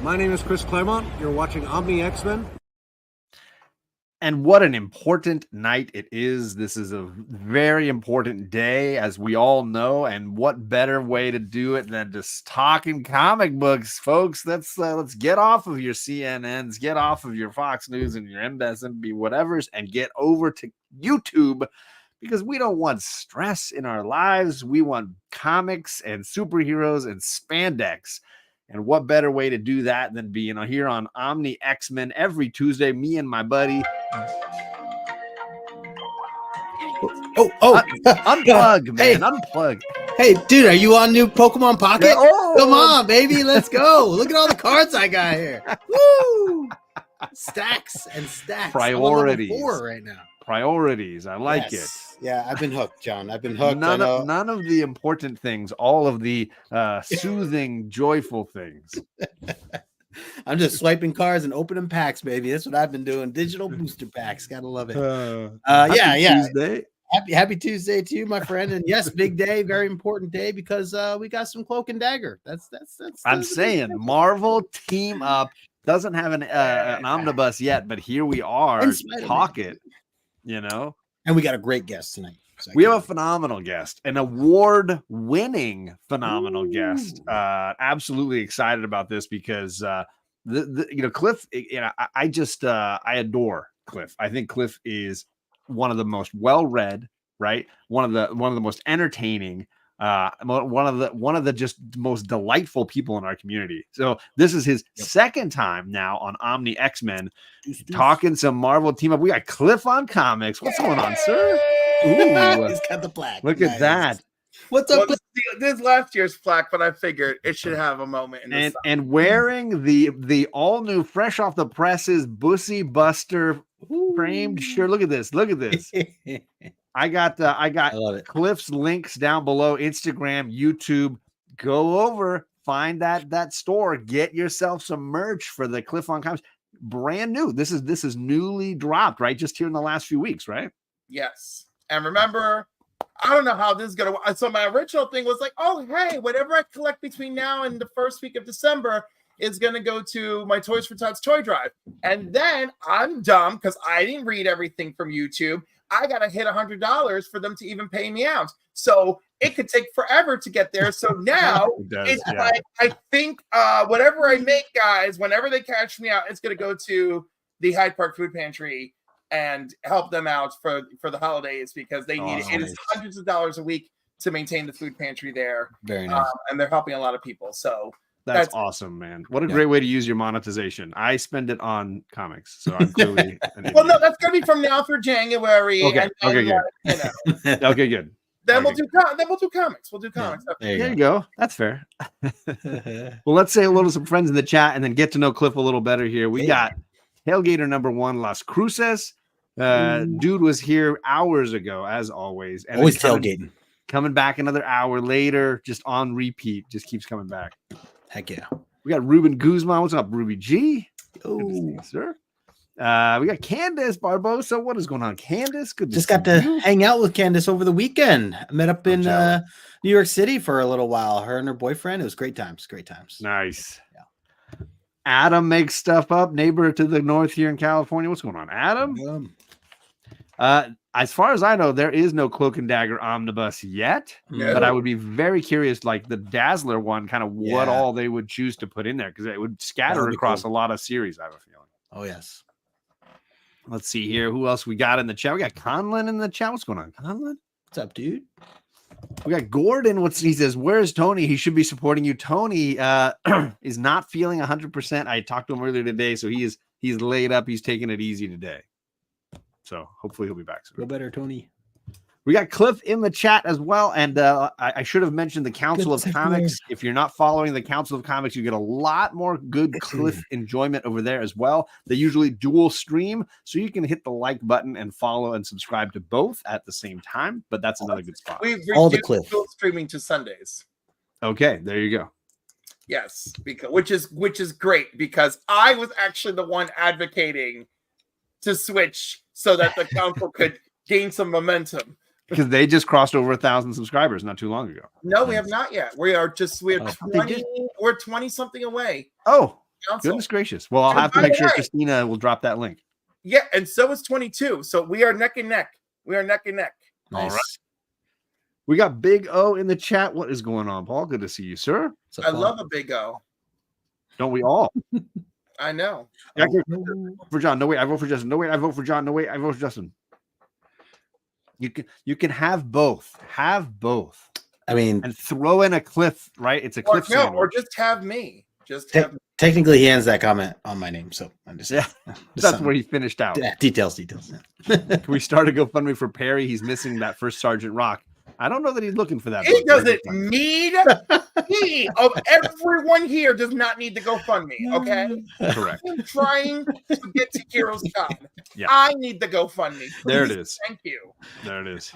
My name is Chris Claremont. You're watching Omni X-Men. And what an important night it is. This is a very important day, as we all know. And what better way to do it than just talking comic books, folks? Let's get off of your CNNs, get off of your Fox News and your MSNBC, whatever's, and get over to YouTube, because we don't want stress in our lives. We want comics and superheroes and spandex. And what better way to do that than being here on Omni X-Men every Tuesday? Me and my buddy. Unplug, man. Hey. Unplug. Hey, dude, are you on new Pokemon Pocket? Oh. Come on, baby. Let's go. Look at all the cards I got here. Woo! Stacks and stacks. Priorities. I'm on level 4 right now. Priorities. I like it. Yeah, I've been hooked, John. I've been hooked. None of the important things, all of the soothing, joyful things. I'm just swiping cards and opening packs, baby. That's what I've been doing. Digital booster packs. Gotta love it. Tuesday. Happy Tuesday to you, my friend. And yes, big day, very important day, because we got some Cloak and Dagger. That's I'm saying Marvel team up. Doesn't have an omnibus yet, but here we are. Talk it, And we got a great guest tonight. So we have a phenomenal guest, an award-winning phenomenal guest. Absolutely excited about this because Cliff. I adore Cliff. I think Cliff is one of the most well-read, right? One of the most entertaining. One of the just most delightful people in our community. So this is his second time now on Omni X-Men, talking some Marvel team up. We got Cliff on comics. What's going on, sir? Ooh, he's got the plaque. Look at that. What's up? This is last year's plaque, but I figured it should have a moment. And wearing the all new, fresh off the presses, Bussy Buster framed shirt. Look at this. Look at this. I got Cliff's links down below: Instagram, YouTube. Go over, find that store, get yourself some merch for the Cliff on Comics. Brand new. This is newly dropped, right? Just here in the last few weeks, right? Yes. And remember, I don't know how this is gonna work. So my original thing was like, oh hey, whatever I collect between now and the first week of December is gonna go to my Toys for Tots toy drive. And then I'm dumb because I didn't read everything from YouTube. I gotta hit $100 for them to even pay me out. So it could take forever to get there. So now like I think whatever I make, guys, whenever they cash me out, it's gonna go to the Hyde Park Food Pantry and help them out for the holidays, because they need it. It is hundreds of dollars a week to maintain the food pantry there. Very nice. And they're helping a lot of people. So that's awesome, man. What a great way to use your monetization. I spend it on comics, so I'm clearly well, no, that's gonna be from now through January. Okay, good. Okay, good. Then we'll do comics. We'll do comics. There you go. That's fair. Well, let's say hello to some friends in the chat and then get to know Cliff a little better here. We got Tailgater number 1, Las Cruces. Dude was here hours ago, as always. And always tailgating. Coming back another hour later, just on repeat. Just keeps coming back. Heck yeah. We got Ruben Guzman. What's up, Ruby G? Oh, you, sir. We got Candace Barbosa. What is going on, Candace? Good. Just got to hang out with Candace over the weekend. I met up in New York City for a little while. Her and her boyfriend. It was great times. Great times. Nice. Yeah. Adam makes stuff up. Neighbor to the north here in California. What's going on, Adam? As far as I know, there is no Cloak and Dagger omnibus yet, but I would be very curious, like the Dazzler one, kind of what all they would choose to put in there, because it would scatter across a lot of series, I have a feeling. Oh, yes. Let's see here. Who else we got in the chat? We got Conlon in the chat. What's going on, Conlon? What's up, dude? We got Gordon. He says, where's Tony? He should be supporting you. Tony is not feeling 100%. I talked to him earlier today, so he's laid up. He's taking it easy today. So hopefully he'll be back soon. Feel better, Tony. We got Cliff in the chat as well. And I should have mentioned the Council of Comics. If you're not following the Council of Comics, you get a lot more good Cliff enjoyment over there as well. They usually dual stream, so you can hit the like button and follow and subscribe to both at the same time. But that's another good spot. We've reduced dual streaming to Sundays. Okay, there you go. Yes, which is great, because I was actually the one advocating to switch so that the council could gain some momentum. Because they just crossed over 1,000 subscribers not too long ago. No, we have not yet. We're 20 something away. Oh, council. Goodness gracious. Well, I'll And have to by make the sure way- Christina will drop that link. Yeah, and so is 22. So we are neck and neck. We are neck and neck. Nice. All right. We got Big O in the chat. What is going on, Paul? Good to see you, sir. So I love a big O. Don't we all? I know. I vote for John. No, wait, I vote for Justin. No, wait, I vote for John. No, wait, I vote for Justin. You can have both. Have both. I mean, And throw in a Cliff, right? It's a Cliff sandwich. Or just have me. Just have me. technically, he has that comment on my name, so I'm just Yeah, just that's some- where he finished out. details. Can we start a GoFundMe for Perry? He's missing that first Sergeant Rock. I don't know that he's looking for that. He doesn't need he of everyone here does not need to go fund me. Okay. Correct. I'm trying to get to Heroes Con. Yeah. I need the GoFundMe. There it Please, is. Thank you. There it is.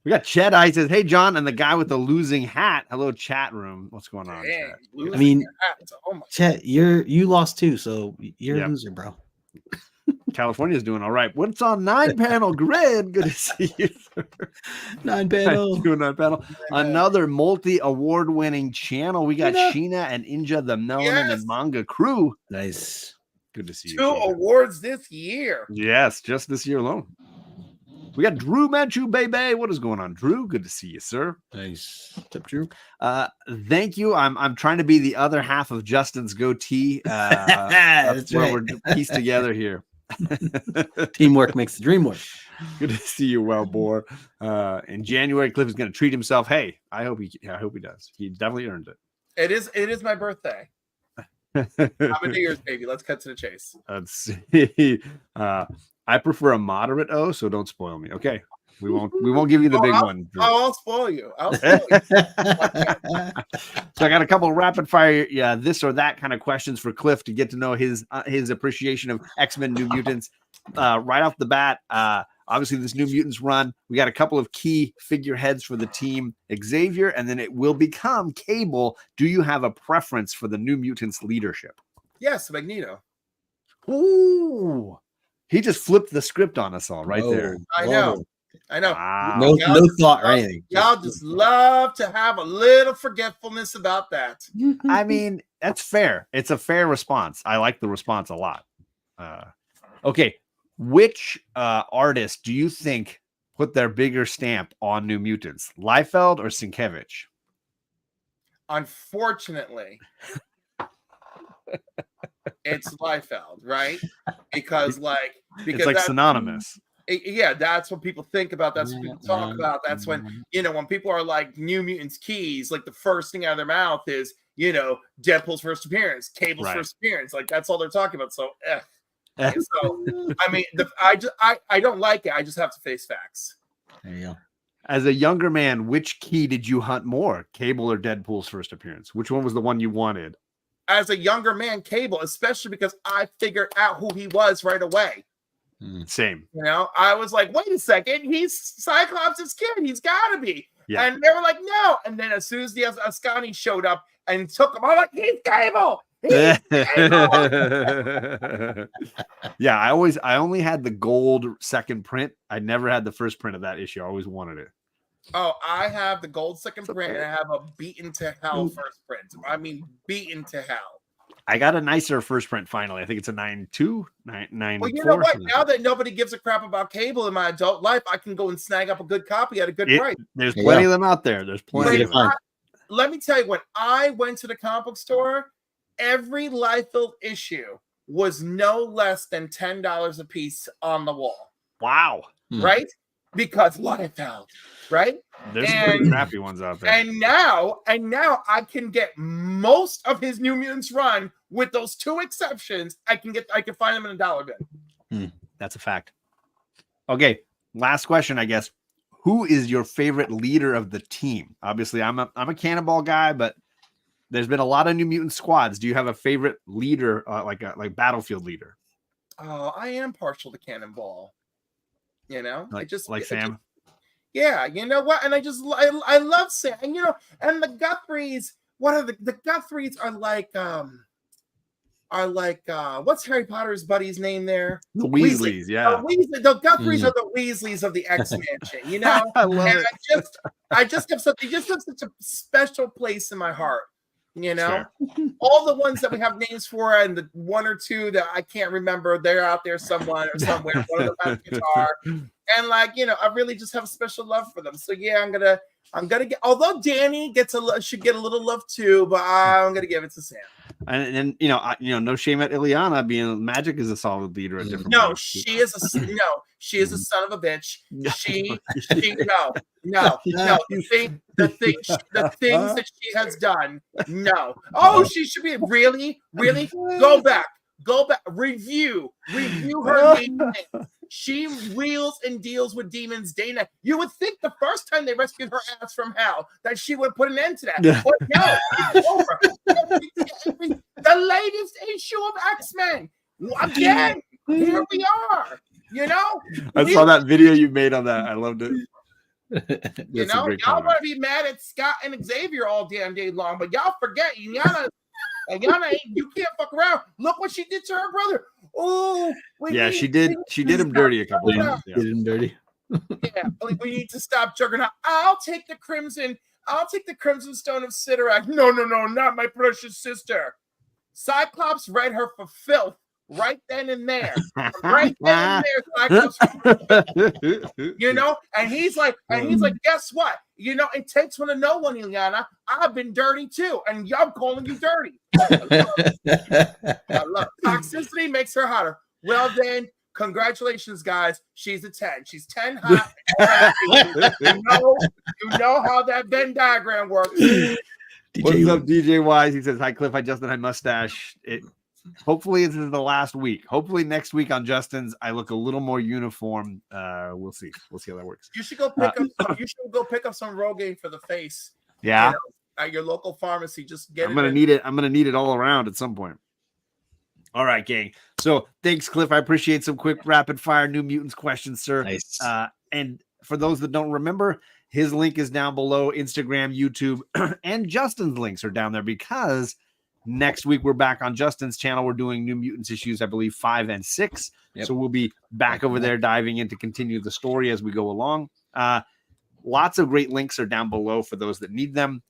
We got Chet Eye says, "Hey John," and the guy with the losing hat. Hello, chat room. What's going on? Dang, Chat? losing I mean, your hat. Oh my Chet, you lost too, so you're Yeah. a loser, bro. California's doing all right. What's on 9-panel grid? Good to see you. Sir. 9-panel. Doing 9-panel. Another multi-award-winning channel. We got Yeah. Sheena and Inja, the Melanin Yes. and Manga crew. Nice. Good to see you. 2 Sheena. awards this year. Yes, just this year alone. We got Drew Manchu, baby. What is going on, Drew? Good to see you, sir. Nice. What's up, Drew? Thank you. I'm trying to be the other half of Justin's goatee. That's where right. we're pieced together here. Teamwork makes the dream work. Good to see you, well, Boar. In January, Cliff is going to treat himself. Hey, I hope he does. He definitely earned it. It is my birthday. I'm a New Year's baby. Let's cut to the chase. Let's see. I prefer a moderate O, so don't spoil me. Okay, we won't give you the big one. Drew. I'll spoil you. I'll spoil you. So I got a couple of rapid fire, this or that kind of questions for Cliff to get to know his appreciation of X-Men New Mutants. Right off the bat, obviously this New Mutants run, we got a couple of key figureheads for the team, Xavier, and then it will become Cable. Do you have a preference for the New Mutants leadership? Yes, Magneto. Ooh, he just flipped the script on us all right there. I know. Wow. No, Y'all no just thought or love- anything. Y'all just love to have a little forgetfulness about that. I mean, that's fair. It's a fair response. I like the response a lot. Okay. Which artist do you think put their bigger stamp on New Mutants? Liefeld or Sienkiewicz? Unfortunately, it's Liefeld, right? Because It's like that's- synonymous. yeah, that's what people think about. That's what people talk about. That's when, when people are like New Mutants keys, like the first thing out of their mouth is, Deadpool's first appearance, Cable's Right. first appearance. Like that's all they're talking about. So, And so I mean, I don't like it. I just have to face facts. There you go. As a younger man, which key did you hunt more, Cable or Deadpool's first appearance? Which one was the one you wanted? As a younger man, Cable, especially because I figured out who he was right away. Same. I was like, wait a second, he's Cyclops' kid. He's got to be. Yeah. And they were like, no. And then as soon as the Ascani showed up and took him, I'm like, he's Cable. He's Cable. Yeah, I only had the gold second print. I never had the first print of that issue. I always wanted it. Oh, I have the gold second print and I have a beaten to hell first print. I mean, beaten to hell. I got a nicer first print finally. I think it's a 9.2, 9.4. Well, you know what? Now that nobody gives a crap about Cable in my adult life, I can go and snag up a good copy at a good price. There's plenty of them out there. There's plenty of them. Let me tell you, when I went to the comic book store, every Liefeld issue was no less than $10 a piece on the wall. Wow. Right? Because Liefeld, right? There's some pretty crappy ones out there. And now I can get most of his New Mutants run with those two exceptions. I can find them in a dollar bin. That's a fact. Okay, last question, I guess. Who is your favorite leader of the team? Obviously, I'm a Cannonball guy, but there's been a lot of New Mutant squads. Do you have a favorite leader, like Battlefield leader? Oh, I am partial to Cannonball. Like Sam. Yeah, you know what? And I love Sam. And and the Guthries. What are the Guthries are like? What's Harry Potter's buddy's name there? The Weasleys, yeah. The Guthries are the Weasleys of the X-Mansion. I love it. I just have such a special place in my heart You know, all the ones that we have names for, and the one or two that I can't remember, they're out there somewhere. One of them has a guitar, and I really just have a special love for them. So yeah, I'm gonna get. Although Danny should get a little love too, but I'm gonna give it to Sam. And no shame at Ileana being Magic is a solid leader at different. No, she is a son of a bitch. No. The things that she has done. No. Oh, she should be really. Go back. Review her demon. She wheels and deals with demons day and night. You would think the first time they rescued her ass from hell that she would put an end to that. But no, it's over. The latest issue of X-Men. Again, here we are. I saw that video you made on that. I loved it. Y'all want to be mad at Scott and Xavier all damn day long, but y'all forget Yana, you can't fuck around. Look what she did to her brother. Oh, she did him dirty a couple times. Did him dirty. We need to stop Juggernaut. I'll take the Crimson Stone of Sidorak. No, not my precious sister. Cyclops read her for filth right then and there. Cyclops. And he's like, guess what? It takes one to know one, Ileana. I've been dirty too, and I'm calling you dirty. I love toxicity makes her hotter. Well then, congratulations, guys. She's a 10. She's 10 hot. You know how that Venn diagram works. What's up, DJ Wise? He says, "Hi, Cliff. I Justin had mustache. Hopefully, this is the last week. Hopefully, next week on Justin's, I look a little more uniform. We'll see. We'll see how that works. You should go pick up. You should go pick up some Rogaine for the face. Yeah, at your local pharmacy. Just get. I'm gonna need it. I'm gonna need it all around at some point. All right, gang. So thanks, Cliff. I appreciate some quick rapid fire New Mutants questions, sir. Nice. And for those that don't remember, his link is down below. Instagram, YouTube, and Justin's links are down there because next week we're back on Justin's channel. We're doing New Mutants issues, I believe 5 and 6. Yep. So we'll be back over there diving in to continue the story as we go along. Lots of great links are down below for those that need them.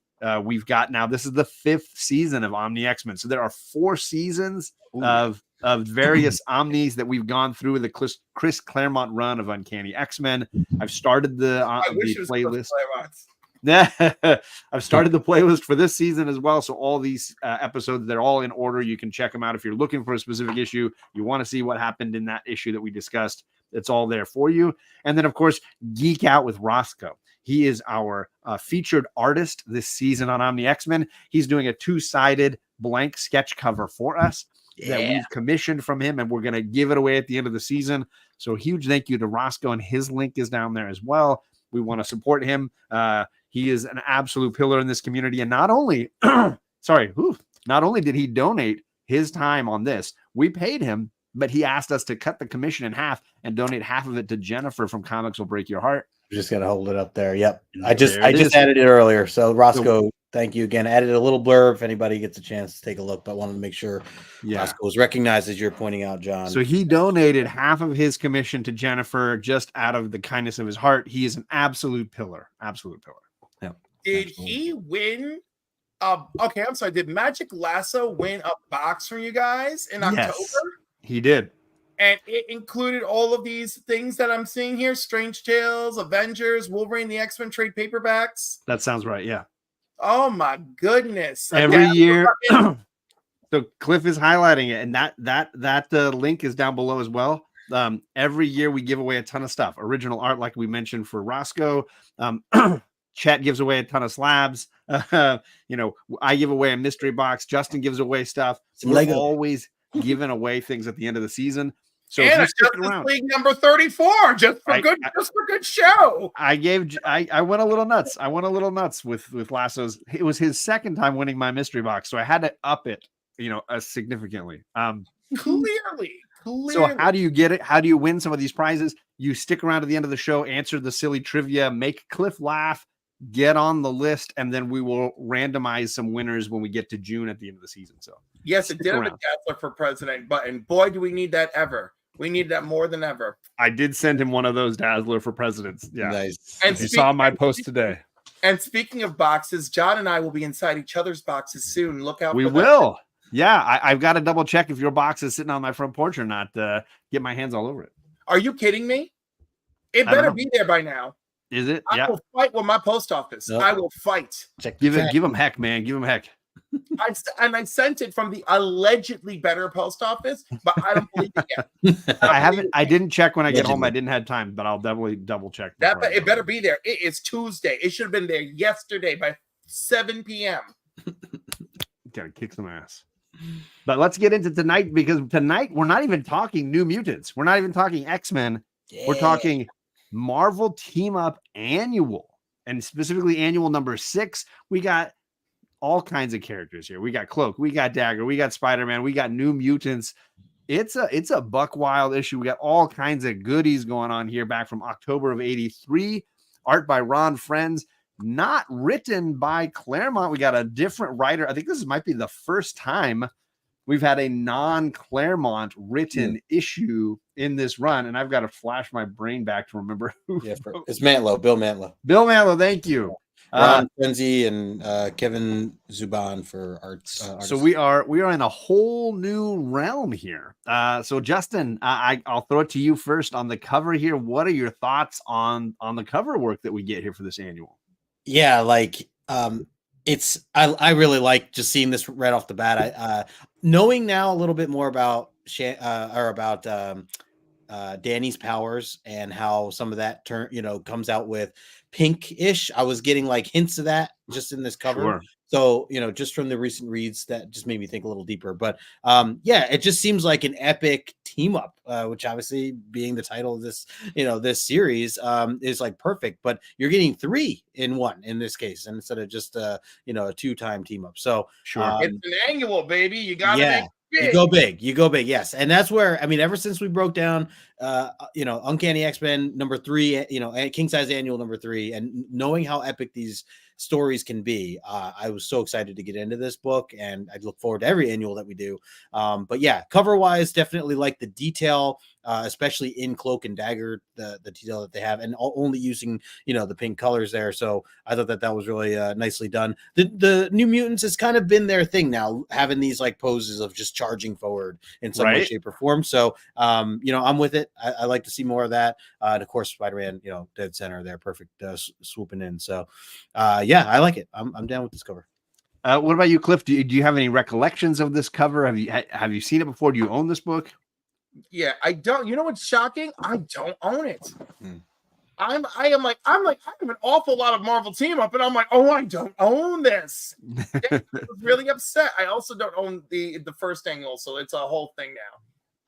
We've got now, this is the 5th season of Omni X-Men. So there are 4 seasons of various Omnis that we've gone through the Chris Claremont run of Uncanny X-Men. I've started the playlist. I've started the playlist for this season as well. So all these episodes, they're all in order. You can check them out. If you're looking for a specific issue, you want to see what happened in that issue that we discussed, it's all there for you. And then, of course, Geek Out with Rosko. He is our featured artist this season on Omni X-Men. He's doing a 2-sided blank sketch cover for us that we've commissioned from him, and we're going to give it away at the end of the season. So huge thank you to Rosko, and his link is down there as well. We want to support him. He is an absolute pillar in this community. And not only, not only did he donate his time on this, we paid him, but he asked us to cut the commission in half and donate half of it to Jennifer from Comics Will Break Your Heart. Just got to hold it up there. Yep. I just added it earlier. So Rosko, thank you again. Added a little blurb if anybody gets a chance to take a look, but wanted to make sure Rosko was recognized as you're pointing out, John. So he donated half of his commission to Jennifer just out of the kindness of his heart. He is an absolute pillar. Absolute pillar. Yep. Did he win? Okay, I'm sorry. Did Magic Lasso win a box from you guys in October? Yes, he did. And it included all of these things that I'm seeing here: Strange Tales, Avengers, Wolverine, the X-Men trade paperbacks. That sounds right. Yeah. Oh my goodness! Every year. So Cliff is highlighting it, and that link is down below as well. Every year we give away a ton of stuff. Original art, like we mentioned for Rosko. Chet gives away a ton of slabs. I give away a mystery box. Justin gives away stuff. We're always giving away things at the end of the season. So and if you stick around, League number 34, just for good show. I went a little nuts. I went a little nuts with Lasso's. It was his second time winning my mystery box, so I had to up it, significantly. Clearly. So how do you get it? How do you win some of these prizes? You stick around to the end of the show, answer the silly trivia, make Cliff laugh, get on the list, and then we will randomize some winners when we get to June at the end of the season. So yes, it did have a Dazzler for president button. Boy, do we need that ever. We need that more than ever. I did send him one of those Dazzler for presidents. Yeah. Nice. And you saw my post today. And speaking of boxes, John and I will be inside each other's boxes soon. Look out. We will. Yeah, I've got to double check if your box is sitting on my front porch or not. Get my hands all over it. Are you kidding me? It better be there by now. Is it? I will fight with my post office. Nope. I will fight. Give them heck, man. Give them heck. I sent it from the allegedly better post office, but I don't believe it yet. I didn't check when I get home. I didn't have time, but I'll definitely double check. It better be there. It is Tuesday. It should have been there yesterday by 7 p.m. Gotta kick some ass. But let's get into tonight, because tonight we're not even talking New Mutants. We're not even talking X-Men. Yeah. We're talking Marvel Team Up Annual, and specifically Annual number 6. We got all kinds of characters here. We got Cloak, we got Dagger, we got Spider-Man, we got New Mutants. It's a buck wild issue. We got all kinds of goodies going on here, back from October of 83. Art by Ron Frenz, not written by Claremont. We got a different writer. I think this might be the first time we've had a non-Claremont written issue in this run, and I've got to flash my brain back to remember who. Yeah, it's Mantlo, Bill Mantlo. Bill Mantlo, thank you. Ron Frenzy and Kevin Zuban for art. So we are in a whole new realm here. So Justin, I'll throw it to you first on the cover here. What are your thoughts on the cover work that we get here for this annual? Yeah, like I really like just seeing this right off the bat. I knowing now a little bit more about Danny's powers and how some of that comes out with Pink-ish. I was getting like hints of that just in this cover. Sure. So, just from the recent reads, that just made me think a little deeper. But it just seems like an epic team up, which obviously being the title of this, this series is like perfect. But you're getting 3 in 1 in this case, instead of just a 2-time team up. So sure, it's an annual, baby. You got to make big. You go big. Yes. And that's where, ever since we broke down, Uncanny X-Men number 3, King Size Annual number 3, and knowing how epic these stories can be, I was so excited to get into this book, and I look forward to every annual that we do. But yeah, cover wise, definitely like the detail, especially in Cloak and Dagger, the detail that they have, and only using the pink colors there. So I thought that was really nicely done. The New Mutants has kind of been their thing now, having these like poses of just charging forward in some way, shape, or form. So I'm with it. I like to see more of that. And of course, Spider-Man, dead center there, perfect, swooping in. So I like it. I'm down with this cover. What about you, Cliff? Do you have any recollections of this cover? Have you seen it before? Do you own this book? Yeah, I don't. You know what's shocking? I don't own it. I'm like, I have an awful lot of Marvel Team Up, and I'm like, oh, I don't own this. I was really upset. I also don't own the first annual, so it's a whole thing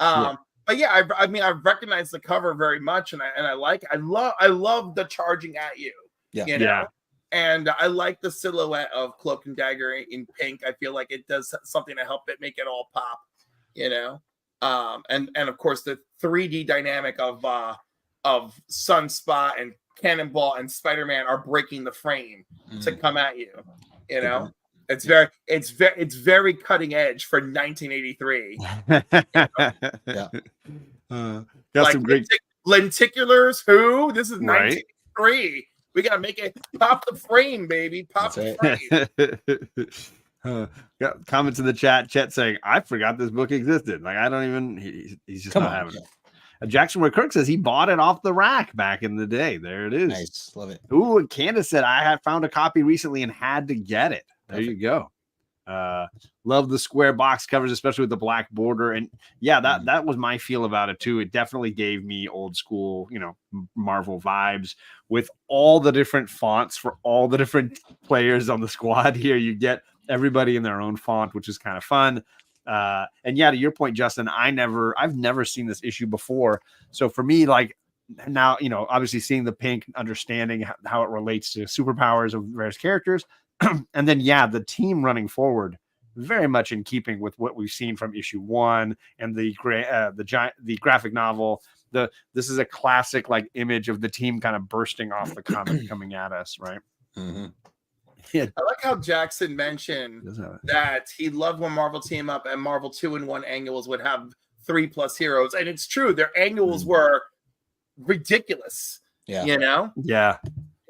now. But yeah, I recognize the cover very much, and I love the charging at you. Yeah. And I like the silhouette of Cloak and Dagger in pink. I feel like it does something to help it make it all pop, and of course the 3D dynamic of Sunspot and Cannonball and Spider-Man are breaking the frame to come at you. It's very cutting edge for 1983. Got some great lenticulars. Who? This is 1983. We gotta make it pop the frame, baby. Pop the frame. Got comments in the chat saying, I forgot this book existed. Like, I don't even, he's just not having it. Jackson Ware Kirk says he bought it off the rack back in the day. There it is. Nice. Love it. Ooh, and Candace said, I had found a copy recently and had to get it. There you go. Love the square box covers, especially with the black border. And yeah, that was my feel about it too. It definitely gave me old school, Marvel vibes with all the different fonts for all the different players on the squad here. You get everybody in their own font, which is kind of fun. And yeah, to your point, Justin, I've never seen this issue before. So for me, like now, obviously seeing the pink, understanding how it relates to superpowers of various characters. And then, the team running forward, very much in keeping with what we've seen from issue 1 and the graphic novel. This is a classic like image of the team kind of bursting off the comic coming at us, right? Mm-hmm. Yeah. I like how Jackson mentioned that he loved when Marvel Team Up and Marvel 2-in-1 annuals would have 3+ heroes, and it's true. Their annuals were ridiculous. Yeah. Yeah.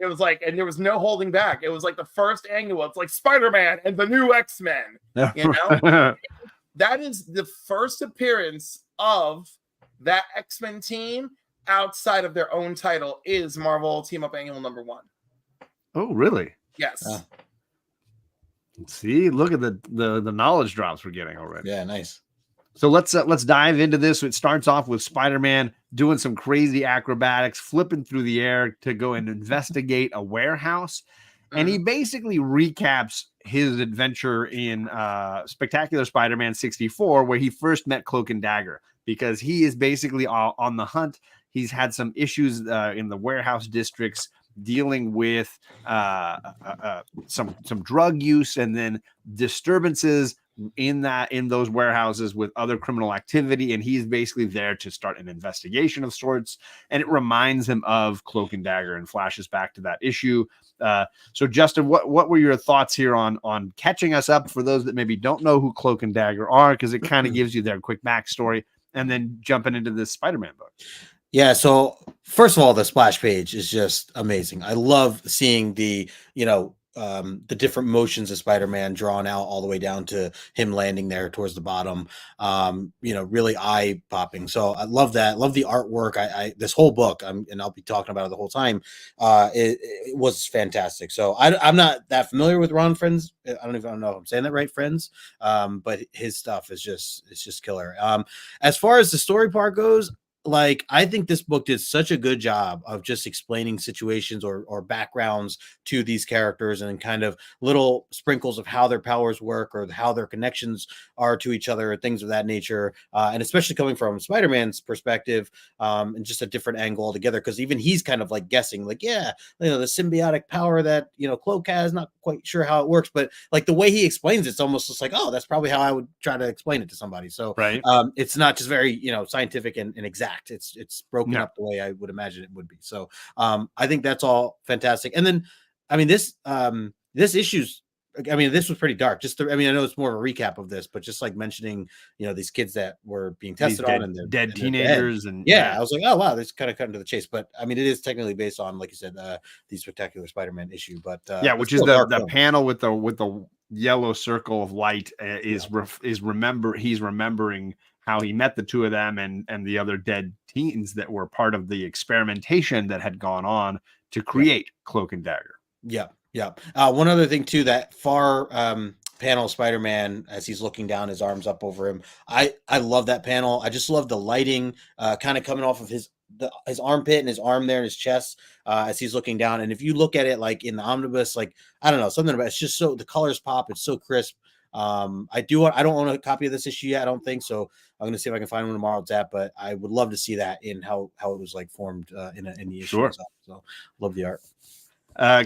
It was like, and there was no holding back. It was like the first annual. It's like Spider-Man and the new X-Men. You know, that is the first appearance of that X-Men team outside of their own title is Marvel Team Up Annual #1. Oh, really? Yes. See, look at the knowledge drops we're getting already. Yeah, nice. So let's dive into this. It starts off with Spider-Man doing some crazy acrobatics, flipping through the air to go and investigate a warehouse. And he basically recaps his adventure in Spectacular Spider-Man 64, where he first met Cloak and Dagger, because he is basically on the hunt. He's had some issues in the warehouse districts dealing with some drug use and then disturbances in those warehouses with other criminal activity, and he's basically there to start an investigation of sorts. And it reminds him of Cloak and Dagger and flashes back to that issue. So Justin, what were your thoughts here on catching us up for those that maybe don't know who Cloak and Dagger are, because it kind of gives you their quick backstory, and then jumping into this Spider-Man book? Yeah, so first of all, the splash page is just amazing. I love seeing the different motions of Spider-Man drawn out all the way down to him landing there towards the bottom. Really eye popping. So I love that. Love the artwork. I this whole book, and I'll be talking about it the whole time. It was fantastic. So I'm not that familiar with Ron Friends. I don't even know if I'm saying that right, Friends. But his stuff is just killer. As far as the story part goes, like, I think this book did such a good job of just explaining situations or backgrounds to these characters, and kind of little sprinkles of how their powers work or how their connections are to each other, or things of that nature. And especially coming from Spider-Man's perspective, and just a different angle altogether, because even he's kind of like guessing, like, the symbiotic power that, Cloak has, not quite sure how it works, but like the way he explains it's almost just like, oh, that's probably how I would try to explain it to somebody. So right. It's not just very, scientific and exact. It's broken up the way I would imagine it would be. So I think that's all fantastic. And then, this issue's, this was pretty dark. I know it's more of a recap of this, but just like mentioning, these kids that were being tested on, and they're dead teenagers. And I was like, oh wow, this kind of cut into the chase. But it is technically based on, like you said, the Spectacular Spider-Man issue. But which is the panel with the yellow circle of light he's remembering how he met the two of them and the other dead teens that were part of the experimentation that had gone on to create Cloak and Dagger. Yeah. One other thing too, that far panel Spider-Man as he's looking down, his arms up over him. I love that panel. I just love the lighting kind of coming off of his armpit and his arm there in his chest as he's looking down. And if you look at it like in the omnibus, like, I don't know, something about it's just so the colors pop. It's so crisp. I don't own a copy of this issue yet. I don't think so. I'm going to see if I can find one tomorrow. But I would love to see that in how it was like formed in the issue. Sure. So love the art.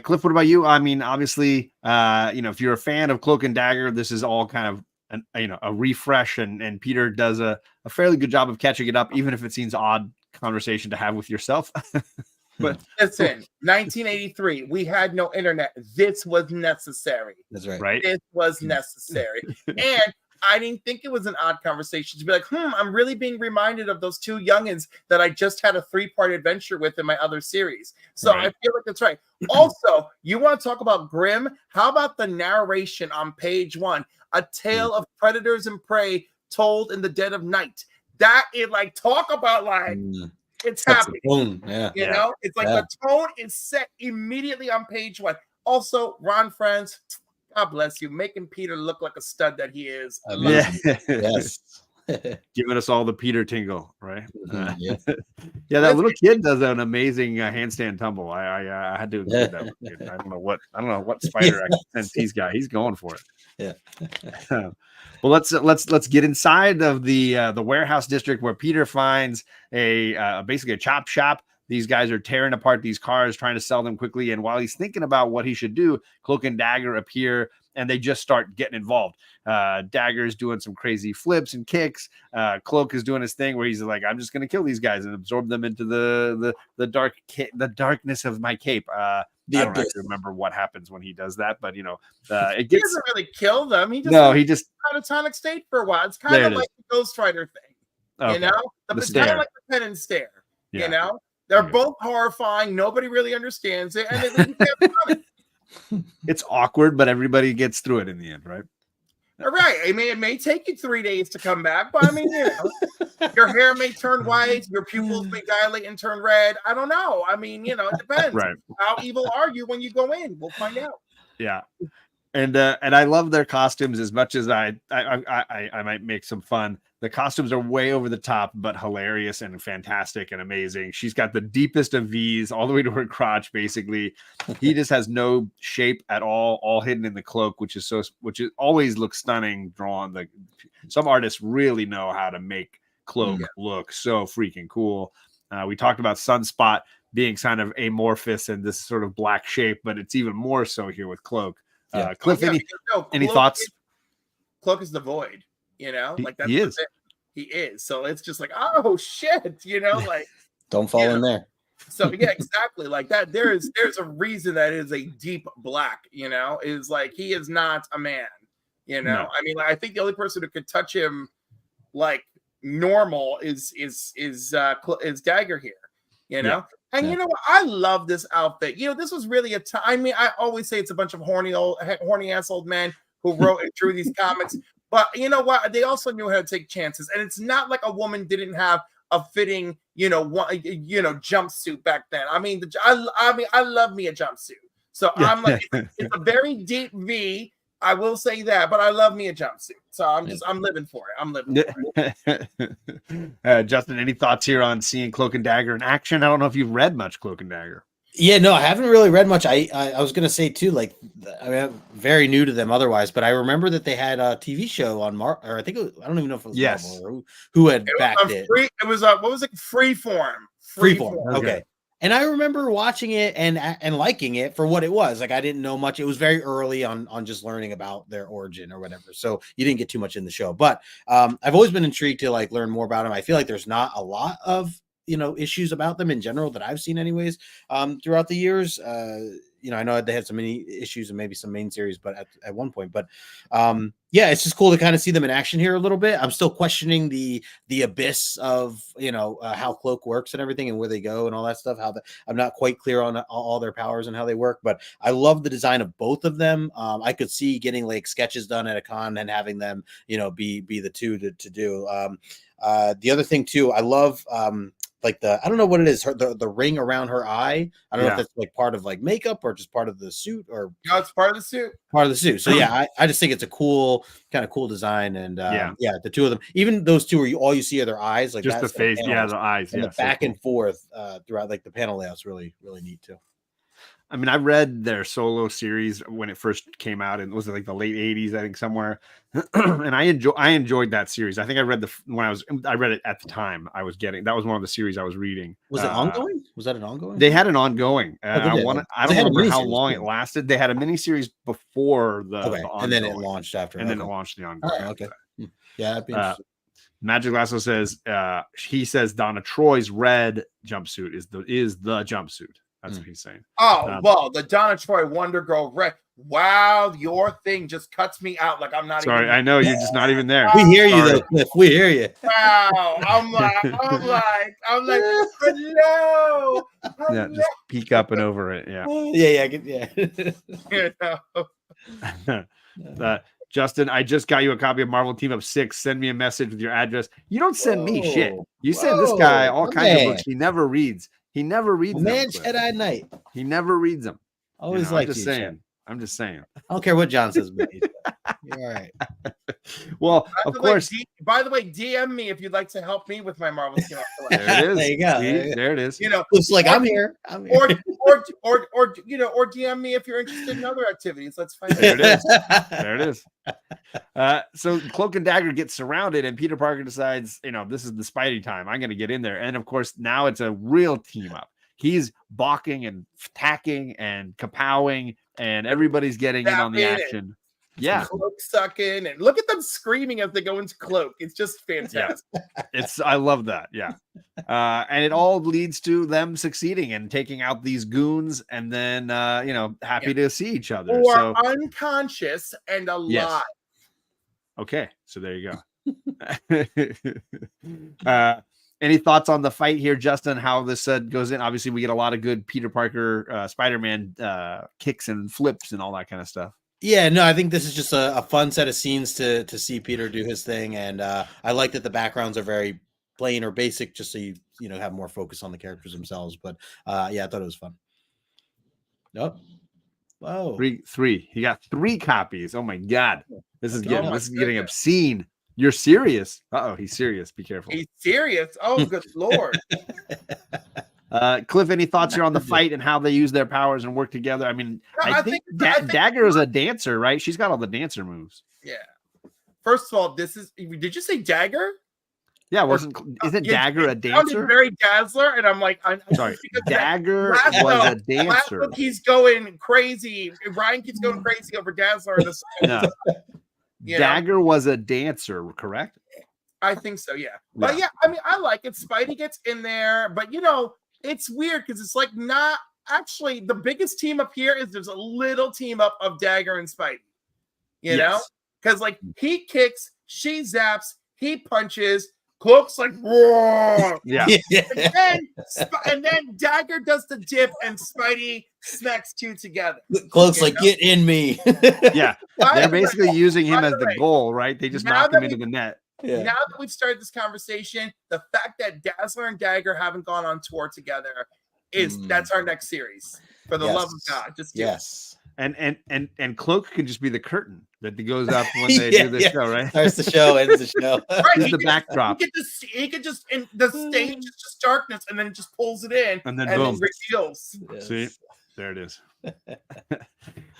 Cliff, what about you? Obviously, if you're a fan of Cloak and Dagger, this is all kind of a refresh, and Peter does a fairly good job of catching it up, even if it seems odd conversation to have with yourself. But listen, 1983, we had no internet. This was necessary. That's right. Right. This was necessary. And I didn't think it was an odd conversation to be like, I'm really being reminded of those two youngins that I just had a 3-part adventure with in my other series. So right. I feel like that's right. Also, you want to talk about grim? How about the narration on page 1? A tale of predators and prey told in the dead of night. That is like, talk about like, it's happening. You know, it's like the tone is set immediately on page 1. Also, Ron Friends, God bless you, making Peter look like a stud that he is. Yes. Giving us all the Peter tingle, right? Yeah. That little kid does an amazing handstand tumble. I had to include that. I don't know what spider sense he's got. He's going for it. Yeah. Well, let's get inside of the warehouse district where Peter finds basically a chop shop. These guys are tearing apart these cars, trying to sell them quickly. And while he's thinking about what he should do, Cloak and Dagger appear, and they just start getting involved. Dagger's doing some crazy flips and kicks. Cloak is doing his thing where he's like, I'm just going to kill these guys and absorb them into the darkness of my cape. I don't actually remember what happens when he does that, but it gets. He doesn't really kill them. He just catatonic state for a while. It's kind of like the Ghost Rider thing, okay. It's kind of like the pen and stare. You know, They're both horrifying. Nobody really understands it, and it's awkward, but everybody gets through it in the end, right? All right. I mean, it may take you 3 days to come back, but I mean, your hair may turn white, your pupils may dilate and turn red. I don't know. I mean, it depends. Right. How evil are you when you go in? We'll find out. Yeah. And I love their costumes as much as I might make some fun. The costumes are way over the top, but hilarious and fantastic and amazing. She's got the deepest of V's all the way to her crotch, basically. He just has no shape at all hidden in the cloak, which always looks stunning drawn. Like some artists really know how to make cloak look so freaking cool. We talked about Sunspot being kind of amorphous and this sort of black shape, but it's even more so here with cloak. Cliff, any thoughts? Cloak is the void, like that's he is. He is. So it's just like, oh shit, like don't fall in there. So yeah, exactly like that. There's a reason that it is a deep black, is like he is not a man, No. I mean, I think the only person who could touch him like normal is Dagger here, And you know what? I love this outfit. This was really a time. I mean, I always say it's a bunch of horny ass old men who wrote and drew these comics. But you know what? They also knew how to take chances. And it's not like a woman didn't have a fitting, jumpsuit back then. I mean, I love me a jumpsuit. So I'm like, it's a very deep V. I will say that, but I love me a jumpsuit. So I'm living for it. I'm living for it. Justin, any thoughts here on seeing Cloak and Dagger in action? I don't know if you've read much Cloak and Dagger. Yeah, no, I haven't really read much. I was going to say too, like, I mean, I'm very new to them otherwise, but I remember that they had a TV show on or I think I don't even know if it was Marvel or who had backed it. It was what was it? Freeform. Freeform. Okay. And I remember watching it and liking it for what it was. Like I didn't know much. It was very early on just learning about their origin or whatever. So you didn't get too much in the show. But I've always been intrigued to like learn more about them. I feel like there's not a lot of issues about them in general that I've seen anyways throughout the years. I know they had so many issues and maybe some main series, but at one point, but it's just cool to kind of see them in action here a little bit. I'm still questioning the abyss of, how Cloak works and everything and where they go and all that stuff. I'm not quite clear on all their powers and how they work, but I love the design of both of them. I could see getting like sketches done at a con and having them, be the two to do. The other thing too, I love, like I don't know what it is, the ring around her eye. I don't know if that's like part of like makeup or just part of the suit or no, it's part of the suit. Part of the suit. So yeah, I just think it's a cool design and the two of them, even those two are all you see are their eyes, like just the face, the eyes, and the back and forth throughout like the panel layout's really, really neat too. I mean, I read their solo series when it first came out, and it was like the late '80s, I think, somewhere. And I enjoyed that series. I think I read I read it at the time. That was one of the series I was reading. Was it ongoing? Was that an ongoing? They had an ongoing. I don't remember how long it lasted. They had a miniseries before the and then it launched after, and then it launched the ongoing. Oh, okay, yeah, that'd be interesting. Magic Lasso says he says Donna Troy's red jumpsuit is the jumpsuit. That's what he's saying. Oh, well, the Donna Troy Wonder Girl red. Wow, your thing just cuts me out. Like I'm not. Sorry, I know you're just not even there. We hear you though, Cliff. We hear you. Wow, I'm like, hello. Yeah, just peek up and over it. Yeah. Justin, I just got you a copy of Marvel Team Up 6. Send me a message with your address. You don't send me shit. You send this guy all kinds of books he never reads. He never reads them. Man, Jedi Knight. He never reads them. Always I'm just saying. I don't care what John says. You're all right. Well, of course. By the way, DM me if you'd like to help me with my Marvel Team Up collection. There it is. There you go. There it is. It's like I'm here. Or DM me if you're interested in other activities. Let's find out. There it is. So Cloak and Dagger get surrounded, and Peter Parker decides, this is the Spidey time. I'm going to get in there. And of course, now it's a real team up. He's balking and tacking and kapowing, and everybo's getting in on the action. Yeah, Cloak sucking, and look at them screaming as they go into Cloak. It's just fantastic. Yeah. I love that. Yeah, and it all leads to them succeeding and taking out these goons, and then happy to see each other. Or unconscious and alive. Yes. Okay, so there you go. Any thoughts on the fight here, Justin? How this goes in? Obviously, we get a lot of good Peter Parker, Spider-Man kicks and flips and all that kind of stuff. Yeah, no, I think this is just a fun set of scenes to see Peter do his thing, and I like that the backgrounds are very plain or basic, just so you have more focus on the characters themselves. But yeah, I thought it was fun. Nope. Whoa. Three. He got 3 copies. Oh my God, this is getting goodness. obscene. You're serious? Uh-oh, he's serious. Be careful. He's serious. Oh, good Lord. Cliff, any thoughts here on the fight and how they use their powers and work together? I mean, No, I think Dagger is a dancer, right? She's got all the dancer moves. Yeah. First of all, did you say Dagger? Yeah, isn't Dagger a It sounded dancer? very Dazzler, and I'm like, Sorry, Dagger last was a Last dancer. look, he's going crazy. Ryan keeps going crazy over Dazzler. No. You know? Dagger was a dancer, correct? I think so, yeah. But yeah, I mean, I like it. Spidey gets in there, but it's weird because it's like not actually the biggest team up here is there's a little team up of Dagger and Spidey. You know? Because like he kicks, she zaps, he punches, Cloak's like, whoa. Yeah. And then Dagger does the dip and Spidey smacks 2 together. Cloak's like, get in me. Yeah. They're basically using him as the goal, right? They just knock him into the net. Yeah. Now that we've started this conversation, the fact that Dazzler and Dagger haven't gone on tour together that's our next series. For the love of God, just do it. And Cloak can just be the curtain that goes up when they do the show, right? Starts the show, ends the show. Right, He's the backdrop. He could just in the stage is just darkness, and then it just pulls it in, and then boom, reveals. Yes. See, there it is.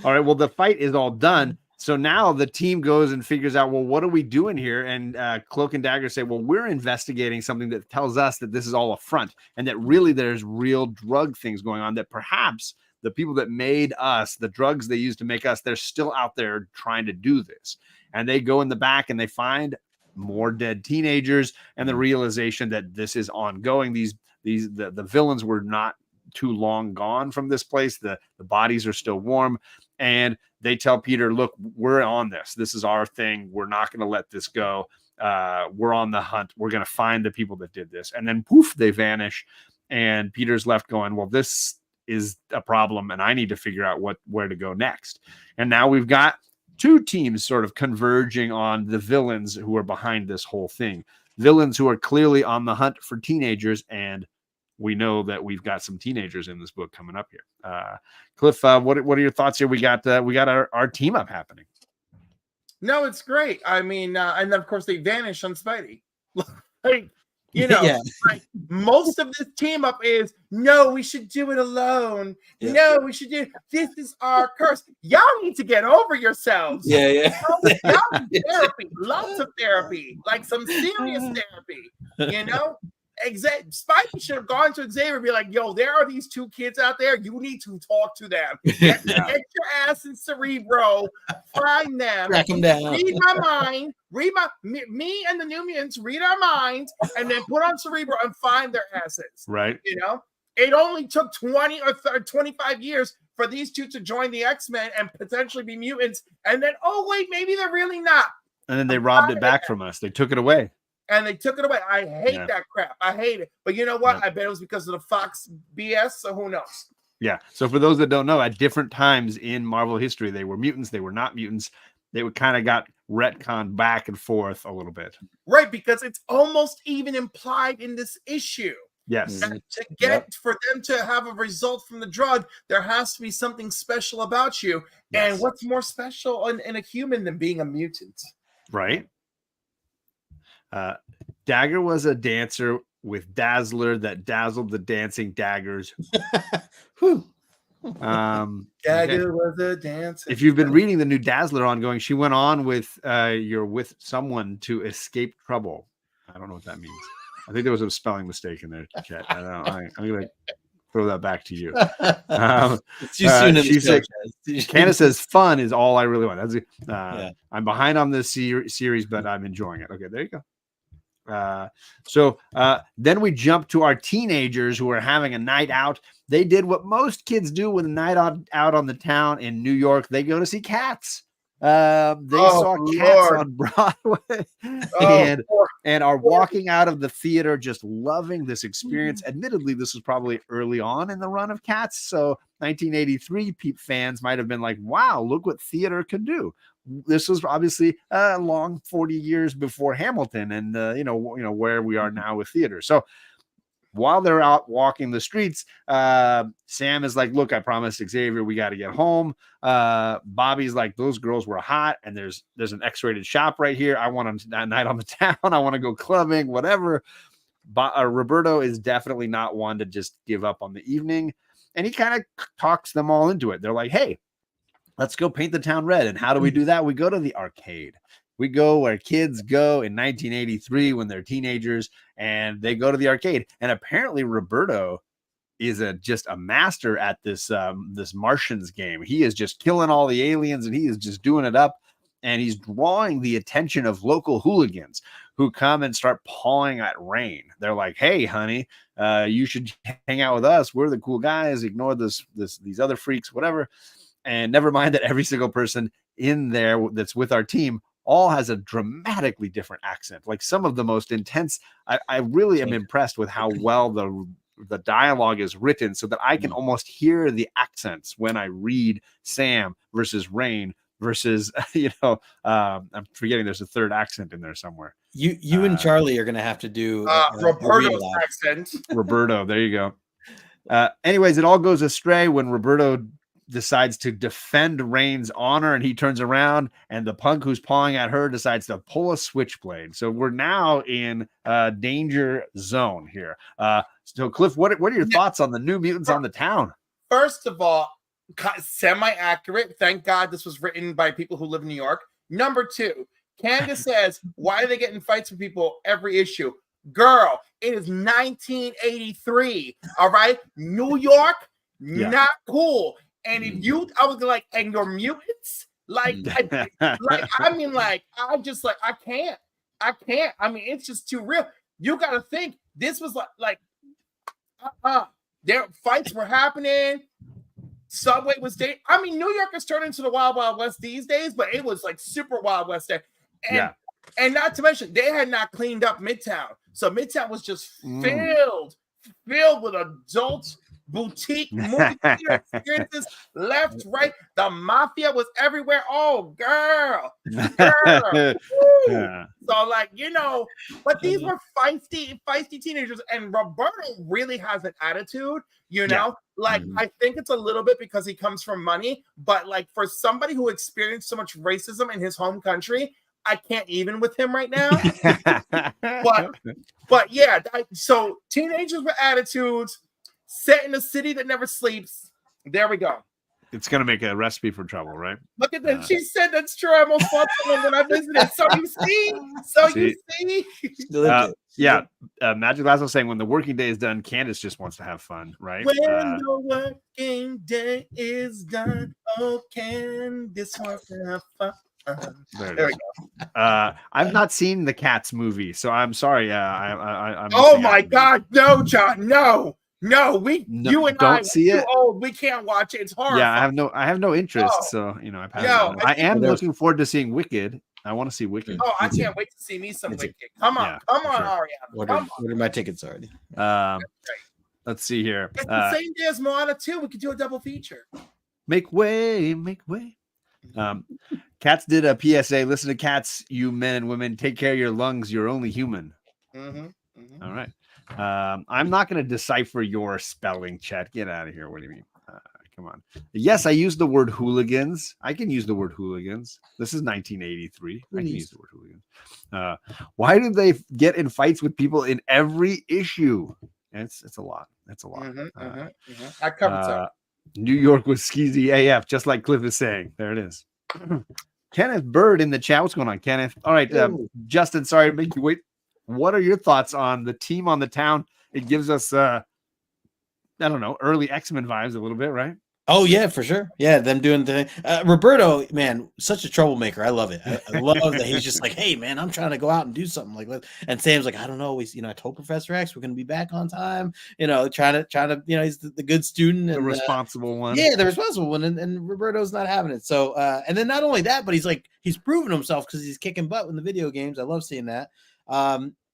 All right, well, the fight is all done. So now the team goes and figures out, well, what are we doing here? And Cloak and Dagger say, well, we're investigating something that tells us that this is all a front and that really there's real drug things going on, that perhaps the people that made us, the drugs they used to make us, they're still out there trying to do this. And they go in the back and they find more dead teenagers and the realization that this is ongoing. The villains were not too long gone from this place. The bodies are still warm. And they tell Peter, look, we're on this. This is our thing. We're not going to let this go. We're on the hunt. We're going to find the people that did this. And then poof, they vanish. And Peter's left going, well, this is a problem. And I need to figure out where to go next. And now we've got 2 teams sort of converging on the villains who are behind this whole thing. Villains who are clearly on the hunt for teenagers, and we know that we've got some teenagers in this book coming up here. Cliff, what are your thoughts here? We got our team up happening. No, it's great. I mean, and then of course they vanish on Spidey. Like, like most of this team up is no, we should do it alone. Yeah. No, we should do this is our curse. Y'all need to get over yourselves. Yeah. Y'all need therapy, lots of therapy, like some serious therapy, Spidey should have gone to Xavier and be like, yo, there are these 2 kids out there. You need to talk to them. Get your ass in Cerebro. Find them. Track them down. Read my mind. Me and the New Mutants read our minds and then put on Cerebro and find their asses. Right. It only took 20 or 25 years for these 2 to join the X-Men and potentially be mutants. And then, oh, wait, maybe they're really not. And then they robbed it back from us. They took it away. And they took it away. I hate that crap. I hate it. But you know what? I bet it was because of the Fox BS. So who knows? Yeah. So for those that don't know, at different times in Marvel history, they were mutants. They were not mutants. They would kind of got retconned back and forth a little bit. Right. Because it's almost even implied in this issue. Yes. That for them to have a result from the drug, there has to be something special about you. Yes. And what's more special in a human than being a mutant? Right. Dagger was a dancer with Dazzler that dazzled the dancing daggers. Dagger was a dancer. If you've been reading the new Dazzler ongoing, she went on with you're with someone to escape trouble. I don't know what that means. I think there was a spelling mistake in there, Chet. I don't know. I'm gonna throw that back to you. It's too soon in the show. Candace says fun is all I really want. That's I'm behind on this series, but I'm enjoying it. Okay, there you go. So then we jump to our teenagers who are having a night out. They did what most kids do with a night out on the town in New York. They go to see Cats. They saw Cats on Broadway and are walking out of the theater just loving this experience. Admittedly, this was probably early on in the run of Cats. So 1983 fans might have been like, wow, look what theater could do. This was obviously a long 40 years before Hamilton and, where we are now with theater. So while they're out walking the streets, Sam is like, look, I promised Xavier we got to get home. Bobby's like, those girls were hot, and there's an X-rated shop right here. I want a night on the town. I want to go clubbing, whatever. Roberto is definitely not one to just give up on the evening, and he kind of talks them all into it. They're like, hey, let's go paint the town red. And how do we do that? We go to the arcade. We go where kids go in 1983 when they're teenagers, and they go to the arcade. And apparently Roberto is just a master at this Martians game. He is just killing all the aliens, and he is just doing it up. And he's drawing the attention of local hooligans who come and start pawing at Rain. They're like, hey, honey, you should hang out with us. We're the cool guys. Ignore these other freaks, whatever. And never mind that every single person in there that's with our team all has a dramatically different accent. Like some of the most intense. I really am impressed with how well the dialogue is written so that I can almost hear the accents when I read Sam versus Rain versus, I'm forgetting there's a third accent in there somewhere. You and Charlie are going to have to do Roberto's accent. Roberto, there you go. Anyways, it all goes astray when Roberto decides to defend Rain's honor, and he turns around, and the punk who's pawing at her decides to pull a switchblade. So we're now in danger zone here. So Cliff, what are your thoughts on the New Mutants on the town? First of all, semi-accurate. Thank God this was written by people who live in New York. Number two, Candace says, why are they getting fights with people every issue? Girl, it is 1983. All right, New York, not cool. And if I was like, and your mutants, I can't. I mean, it's just too real. You got to think this was their fights were happening. Subway was dating. I mean, New York is turning into the Wild Wild West these days, but it was like super Wild West there. And not to mention, they had not cleaned up Midtown. So Midtown was just filled with adults. Boutique movie theater experiences, left, right. The mafia was everywhere. Oh, girl. Yeah. So, but these were feisty teenagers, and Roberto really has an attitude. I think it's a little bit because he comes from money, but for somebody who experienced so much racism in his home country, I can't even with him right now. but yeah. So teenagers with attitudes. Set in a city that never sleeps. There we go. It's going to make a recipe for trouble, right? Look at that. She said that's true. I almost fought someone when I visited. So you see? Magic Lasso saying when the working day is done, Candace just wants to have fun, right? When the working day is done, Candace wants to have fun. There we go. I've not seen the Cats movie, so I'm sorry. I'm oh my God, no, John, no. No, you and I see it. Too old. We can't watch it. It's hard. Yeah, I have no interest. So I am looking forward to seeing Wicked. I want to see Wicked. Oh, I can't wait to see me some Wicked. Come on, Ariana. Ordered my tickets already. Let's see here. It's the same day as Moana 2. We could do a double feature. Make way. Cats did a PSA. Listen to Cats, you men and women. Take care of your lungs. You're only human. All right. I'm not going to decipher your spelling, Chet. Get out of here. What do you mean? Come on. Yes, I use the word hooligans. I can use the word hooligans. This is 1983. I can use the word hooligans. Why do they get in fights with people in every issue? It's a lot. It's a lot. I covered that. New York was skeezy AF, just like Cliff is saying. There it is. Kenneth Bird in the chat. What's going on, Kenneth? All right, Justin, sorry to make you wait. What are your thoughts on the team on the town? It gives us, early X-Men vibes a little bit, right? Oh yeah, for sure. Yeah, them doing the Roberto, man, such a troublemaker. I love it. I love that he's just like, hey man, I'm trying to go out and do something like that. And Sam's like, I don't know. I told Professor X we're gonna be back on time. Trying to, he's the good student and the responsible one. Yeah, the responsible one, and Roberto's not having it. So, and then not only that, but he's proven himself because he's kicking butt in the video games. I love seeing that.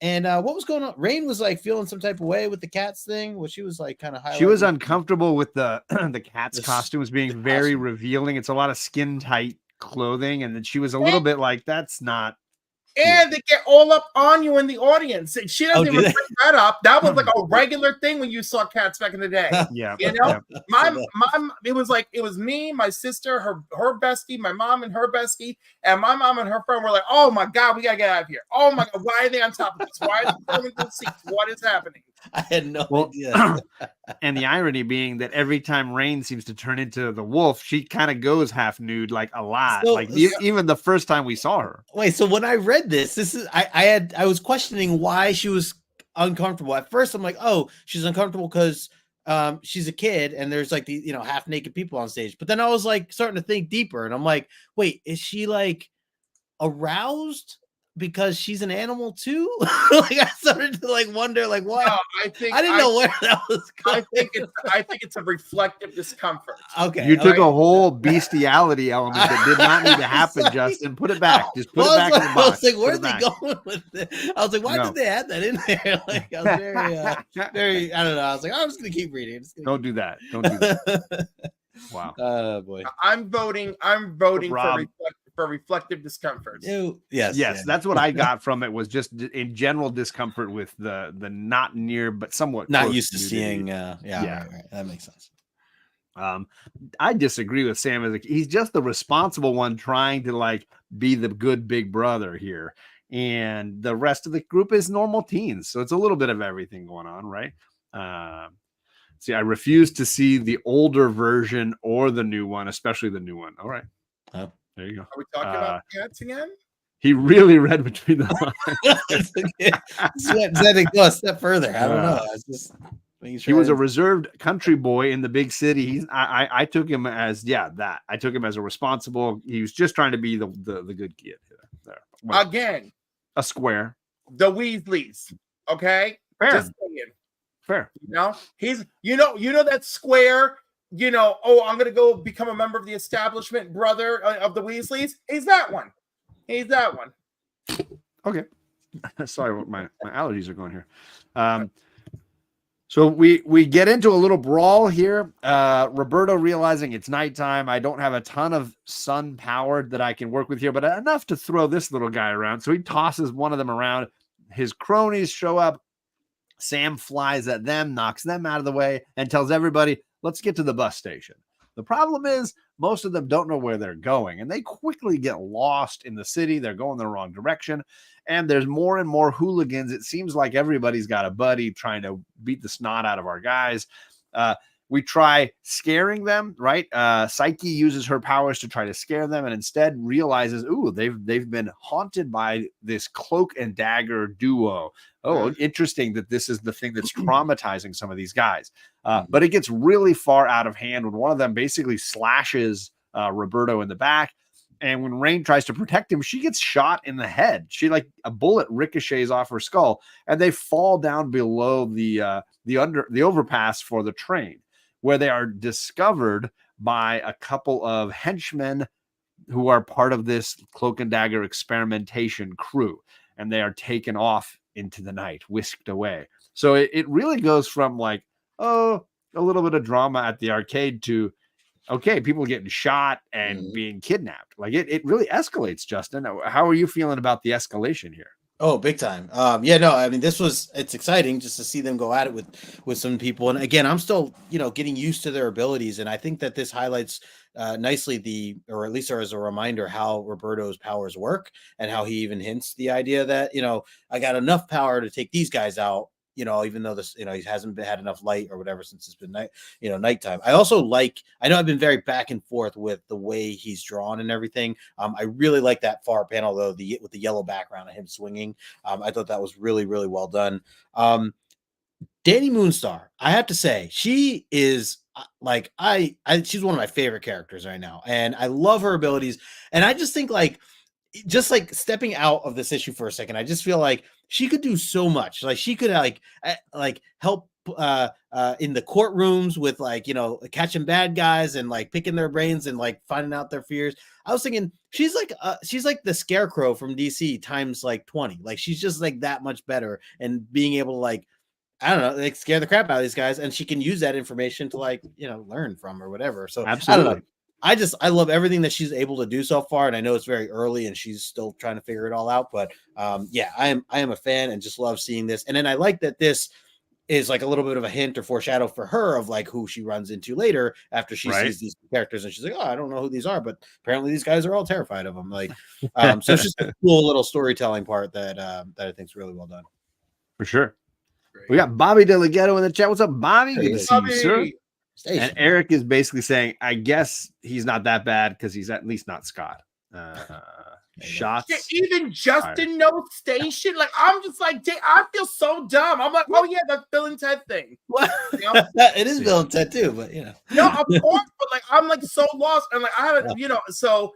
And what was going on? Rain was like feeling some type of way with the cats thing, which she was like kind of highlighting. She was uncomfortable with the cat's costumes being very revealing. It's a lot of skin tight clothing, and then she was a little bit like, that's not. And they get all up on you in the audience. She doesn't even bring that up. That was like a regular thing when you saw cats back in the day. Yeah. My mom, it was me, my sister, her bestie, my mom and her bestie, and my mom and her friend were like, oh my God, we gotta get out of here. Oh my God, why are they on top of us? Why are they filming those seats? What is happening? I had no idea. And the irony being that every time Rain seems to turn into the wolf, she kind of goes half nude, like a lot. So, even the first time we saw her. Wait, so when I read this is I was questioning why she was uncomfortable. At first, I'm like, oh, she's uncomfortable because she's a kid and there's like the half naked people on stage. But then I was like starting to think deeper, and I'm like, wait, is she like aroused because she's an animal too? Like I started to like wonder, like what? No, I didn't know where that was going. I think it's a reflective discomfort. Okay, you took a whole bestiality element that did not need to happen, Justin. Put it back. Just put it back in the box. I was like, where's he going with it? I was like, why did they add that in there? Like I was very, I don't know. I was like, I'm just gonna keep reading. Don't do that. Don't do that. Wow. Oh boy. I'm voting for reflective discomfort. Yes, that's what I got from it, was just in general discomfort with the not near but somewhat not used to seeing. Right. That makes sense. I disagree with Sam. He's just the responsible one trying to like be the good big brother here, and the rest of the group is normal teens, so it's a little bit of everything going on, right? See, I refuse to see the older version or the new one, especially the new one. All right. Oh. There you go. Are we talking about cats again? He really read between the lines. Does that go a step further? I don't know. I was just making sure. He was a reserved country boy in the big city. I took him as that. I took him as a responsible. He was just trying to be the good kid. There. Again, a square. The Weasleys. Okay. Fair. Just saying. Fair. He's that square. I'm going to go become a member of the establishment brother of the Weasleys. He's that one. Okay. Sorry, my allergies are going here. So we get into a little brawl here. Roberto realizing it's nighttime. I don't have a ton of sun power that I can work with here, but enough to throw this little guy around. So he tosses one of them around. His cronies show up. Sam flies at them, knocks them out of the way, and tells everybody, let's get to the bus station. The problem is most of them don't know where they're going, and they quickly get lost in the city. They're going the wrong direction, and there's more and more hooligans. It seems like everybody's got a buddy trying to beat the snot out of our guys. We try scaring them, right? Psyche uses her powers to try to scare them, and instead realizes, they've been haunted by this cloak and dagger duo. Oh, interesting that this is the thing that's traumatizing some of these guys. But it gets really far out of hand when one of them basically slashes Roberto in the back. And when Rain tries to protect him, she gets shot in the head. A bullet ricochets off her skull, and they fall down below the overpass for the train, where they are discovered by a couple of henchmen who are part of this cloak and dagger experimentation crew, and they are taken off into the night, whisked away. So it really goes from like, a little bit of drama at the arcade to, okay, people getting shot and being kidnapped. Like it really escalates, Justin. How are you feeling about the escalation here? Oh, big time. I mean, it's exciting just to see them go at it with some people. And again, I'm still, getting used to their abilities. And I think that this highlights nicely or at least as a reminder how Roberto's powers work, and how he even hints the idea that, I got enough power to take these guys out, even though this, he hasn't had enough light or whatever since it's been nighttime. I also I know I've been very back and forth with the way he's drawn and everything. I really like that far panel though, with the yellow background of him swinging. I thought that was really, really well done. Danny Moonstar, I have to say, she is like she's one of my favorite characters right now, and I love her abilities. And I just think just like stepping out of this issue for a second, I just feel like she could do so much. Like she could help in the courtrooms with catching bad guys and like picking their brains and like finding out their fears. I was thinking she's like the Scarecrow from DC times like 20. Like she's just like that much better and being able to like, I don't know, like scare the crap out of these guys, and she can use that information to learn from or whatever. So absolutely. I don't know. I love everything that she's able to do so far, and I know it's very early and she's still trying to figure it all out. But I am a fan and just love seeing this. And then I like that this is like a little bit of a hint or foreshadow for her of like who she runs into later after she sees these characters, and she's like, oh, I don't know who these are, but apparently these guys are all terrified of them. Like, so it's just a cool little storytelling part that I think is really well done. For sure. We got Bobby Delgado in the chat. What's up, Bobby? Good to see you, sir. And Eric is basically saying, I guess he's not that bad because he's at least not Scott. Shots. Even Justin knows station. Like, I'm just like, I feel so dumb. I'm like, oh yeah, that's Bill and Ted thing. You know? It is Bill and Ted too, but No, of course, but like I'm like so lost. And like I haven't, so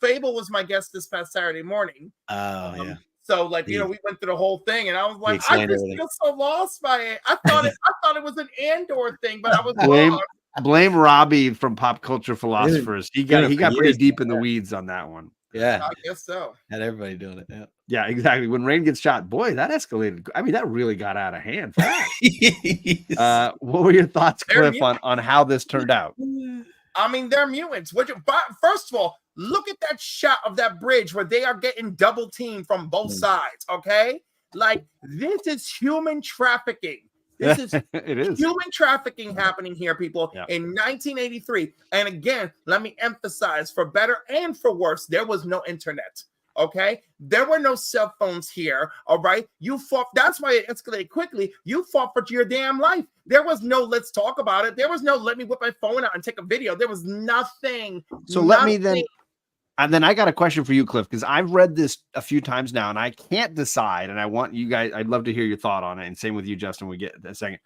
Fable was my guest this past Saturday morning. Oh yeah. So like, we went through the whole thing, and I was like, I just feel so lost by it. I thought it was an Andor thing, but I was wrong. Blame Robbie from Pop Culture Philosophers. He got pretty deep in the weeds on that one. Yeah, I guess so. Had everybody doing it. Yeah, exactly. When Rain gets shot, boy, that escalated. I mean, that really got out of hand. What were your thoughts, Cliff, on how this turned out? I mean, they're mutants. First of all, look at that shot of that bridge where they are getting double teamed from both sides. Okay, like this is human trafficking. This is it is human trafficking happening here, people, in 1983. And again, let me emphasize, for better and for worse, there was no internet. Okay, there were no cell phones here. All right, you fought. That's why it escalated quickly. You fought for your damn life. There was no let's talk about it. There was no let me whip my phone out and take a video. There was nothing. So let me then. And then I got a question for you, Cliff, because I've read this a few times now and I can't decide. And I want you guys, I'd love to hear your thought on it. And same with you, Justin. We get a second.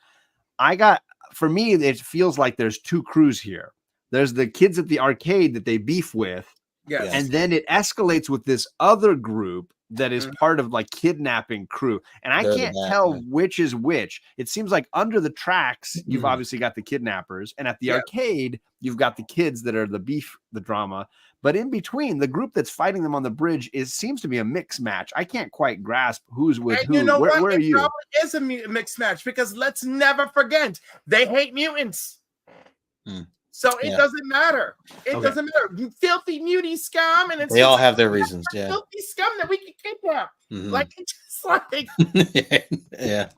For me, it feels like there's two crews here. There's the kids at the arcade that they beef with. Yes. And then it escalates with this other group that is part of like kidnapping crew. And I can't tell which is which. It seems like under the tracks, you've obviously got the kidnappers. And at the arcade, you've got the kids that are the beef, the drama. But in between, the group that's fighting them on the bridge seems to be a mixed match. I can't quite grasp who's with who. You know where are you? It probably is a mixed match because let's never forget, they hate mutants. So it doesn't matter. It doesn't matter. Filthy mutie scum, and they all have their reasons. Filthy scum that we can kidnap. Like it's just like yeah.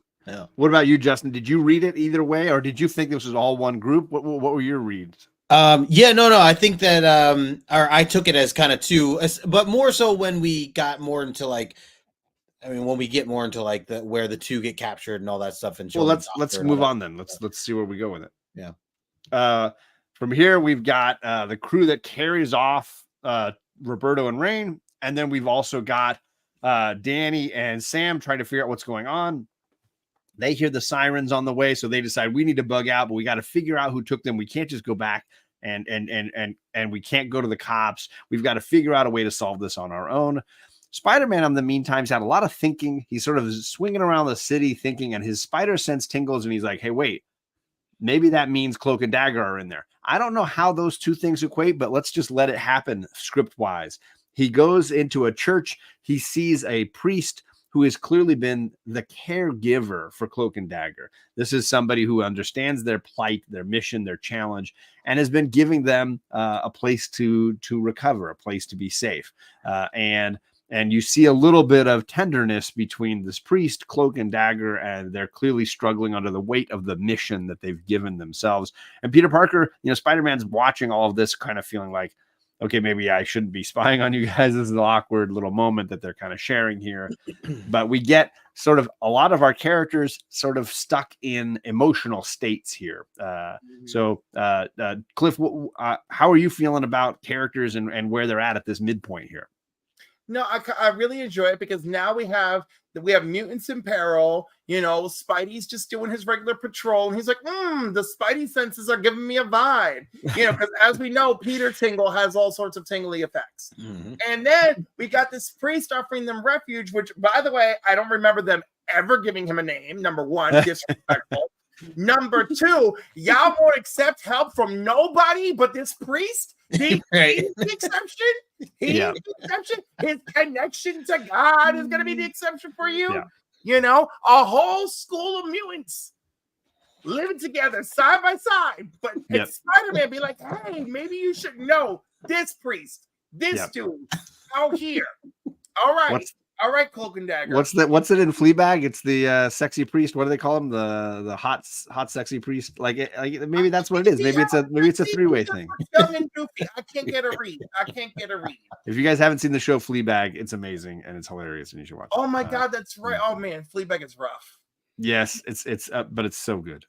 What about you, Justin? Did you read it either way, or did you think this was all one group? What were your reads? No. I think that or I took it as kind of two, but more so when we got more into like, when we get more into like where the two get captured and all that stuff. And well, let's move on then. Let's see where we go with it. Yeah. From here we've got the crew that carries off Roberto and Rain, and then we've also got Danny and Sam trying to figure out what's going on. They hear the sirens on the way, so they decide we need to bug out, but we got to figure out who took them. We can't just go back and we can't go to the cops. We've got to figure out a way to solve this on our own. Spider-Man, in the meantime, has had a lot of thinking. He's sort of swinging around the city thinking, and his spider sense tingles, and he's like, hey, wait, maybe that means Cloak and Dagger are in there. I don't know how those two things equate, but let's just let it happen script-wise. He goes into a church. He sees a priest who has clearly been the caregiver for Cloak and Dagger. This is somebody who understands their plight, their mission, their challenge, and has been giving them a place to recover, a place to be safe. And you see a little bit of tenderness between this priest, Cloak and Dagger, and they're clearly struggling under the weight of the mission that they've given themselves. And Peter Parker, Spider-Man's watching all of this kind of feeling like, okay, maybe I shouldn't be spying on you guys. This is an awkward little moment that they're kind of sharing here. But we get sort of a lot of our characters sort of stuck in emotional states here. So, Cliff, how are you feeling about characters and where they're at this midpoint here? No, I really enjoy it because now we have we have mutants in peril. Spidey's just doing his regular patrol, and he's like, the Spidey senses are giving me a vibe. Because as we know, Peter Tingle has all sorts of tingly effects. Mhm. And then we got this priest offering them refuge, which, by the way, I don't remember them ever giving him a name. Number one, disrespectful. Number two, y'all won't accept help from nobody but this priest. He's the exception. He's the exception. His connection to God is going to be the exception for you. A whole school of mutants living together side by side. But Spider-Man be like, hey, maybe you should know this priest, this dude out here. All right. All right, Cloak and Dagger. What's it in Fleabag? It's the sexy priest. What do they call him? The hot sexy priest. Like maybe that's what it is. Maybe it's a three-way thing. Young and goofy. I can't get a read. If you guys haven't seen the show Fleabag, it's amazing and it's hilarious and you should watch it. Oh my god, that's right. Oh man, Fleabag is rough. Yes, it's but it's so good.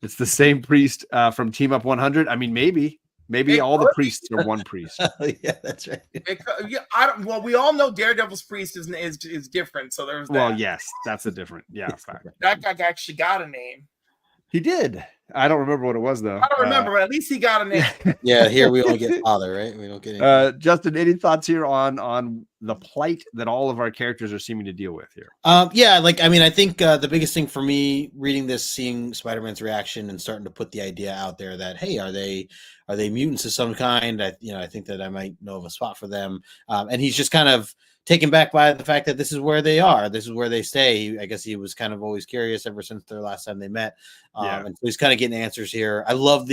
It's the same priest from Team Up 100. I mean, maybe all the priests are one priest. Yeah, that's right. We all know Daredevil's priest is different. So there's that. Well, yes, that's a different. Yeah, fact. That guy actually got a name. He did. I don't remember what it was though. I don't remember, but at least he got a name. Yeah, here we only get father, right? We don't get any. Justin, any thoughts here on the plight that all of our characters are seeming to deal with here? I think the biggest thing for me reading this, seeing Spider-Man's reaction and starting to put the idea out there that, hey, are they mutants of some kind? I think that I might know of a spot for them. And he's just kind of taken back by the fact that this is where they are. This is where they stay. I guess he was kind of always curious ever since their last time they met. And so he's kind of getting answers here. I love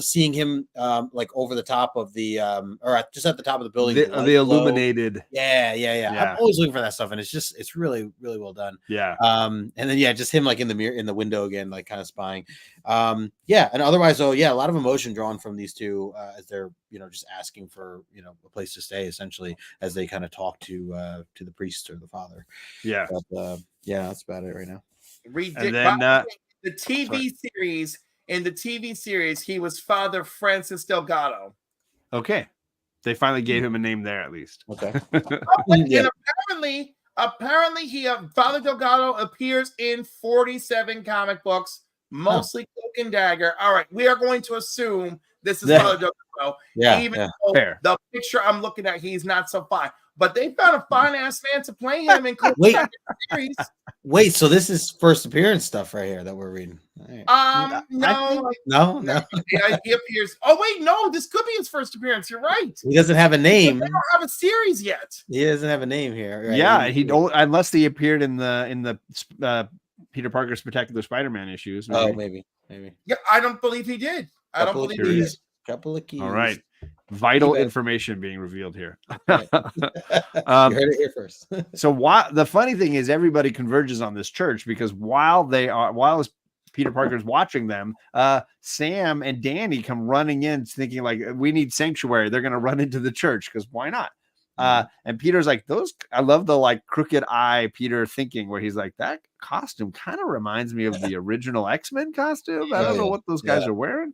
seeing him over the top of the or just at the top of the building. The illuminated. Yeah. I'm always looking for that stuff. And it's really, really well done. Yeah. And then just him like in the mirror, in the window again, like kind of spying. And otherwise though, a lot of emotion drawn from these two as they're, just asking for, a place to stay essentially as they kind of talk to the priest or the father. Yeah. But, that's about it right now. And then the TV series, he was Father Francis Delgado. Okay. They finally gave him a name there at least. Okay. And apparently Father Delgado appears in 47 comic books, mostly Cloak and Dagger. All right, we are going to assume this is Father Delgado. Even though the picture I'm looking at, he's not so fine. But they found a fine ass man to play him in Cloak and Dagger series. Wait, so this is first appearance stuff right here that we're reading. Right. No. He appears. Oh wait, no, this could be his first appearance. You're right. He doesn't have a name. They don't have a series yet. He doesn't have a name here. Right? Yeah, unless he appeared in the Peter Parker Spectacular Spider-Man issues. Maybe. Oh, maybe. Yeah, I don't believe he did. Couple of keys. All right. Vital information being revealed here. You heard it here first. So the funny thing is everybody converges on this church because while Peter Parker's watching them, Sam and Danny come running in thinking like, we need sanctuary. They're going to run into the church because why not? And Peter's like, I love the like crooked eye Peter thinking where he's like, that costume kind of reminds me of the original X-Men costume. I don't know what those guys are wearing.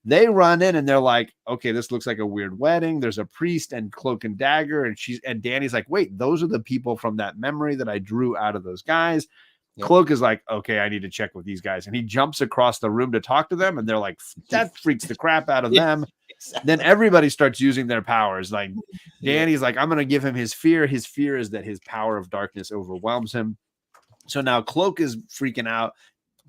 They run in and they're like, okay, this looks like a weird wedding. There's a priest and Cloak and Dagger. And Danny's like, wait, those are the people from that memory that I drew out of those guys. Cloak is like, okay, I need to check with these guys. And he jumps across the room to talk to them. And they're like, that freaks the crap out of them. Exactly. Then everybody starts using their powers. Like Danny's like, I'm going to give him his fear. His fear is that his power of darkness overwhelms him. So now Cloak is freaking out.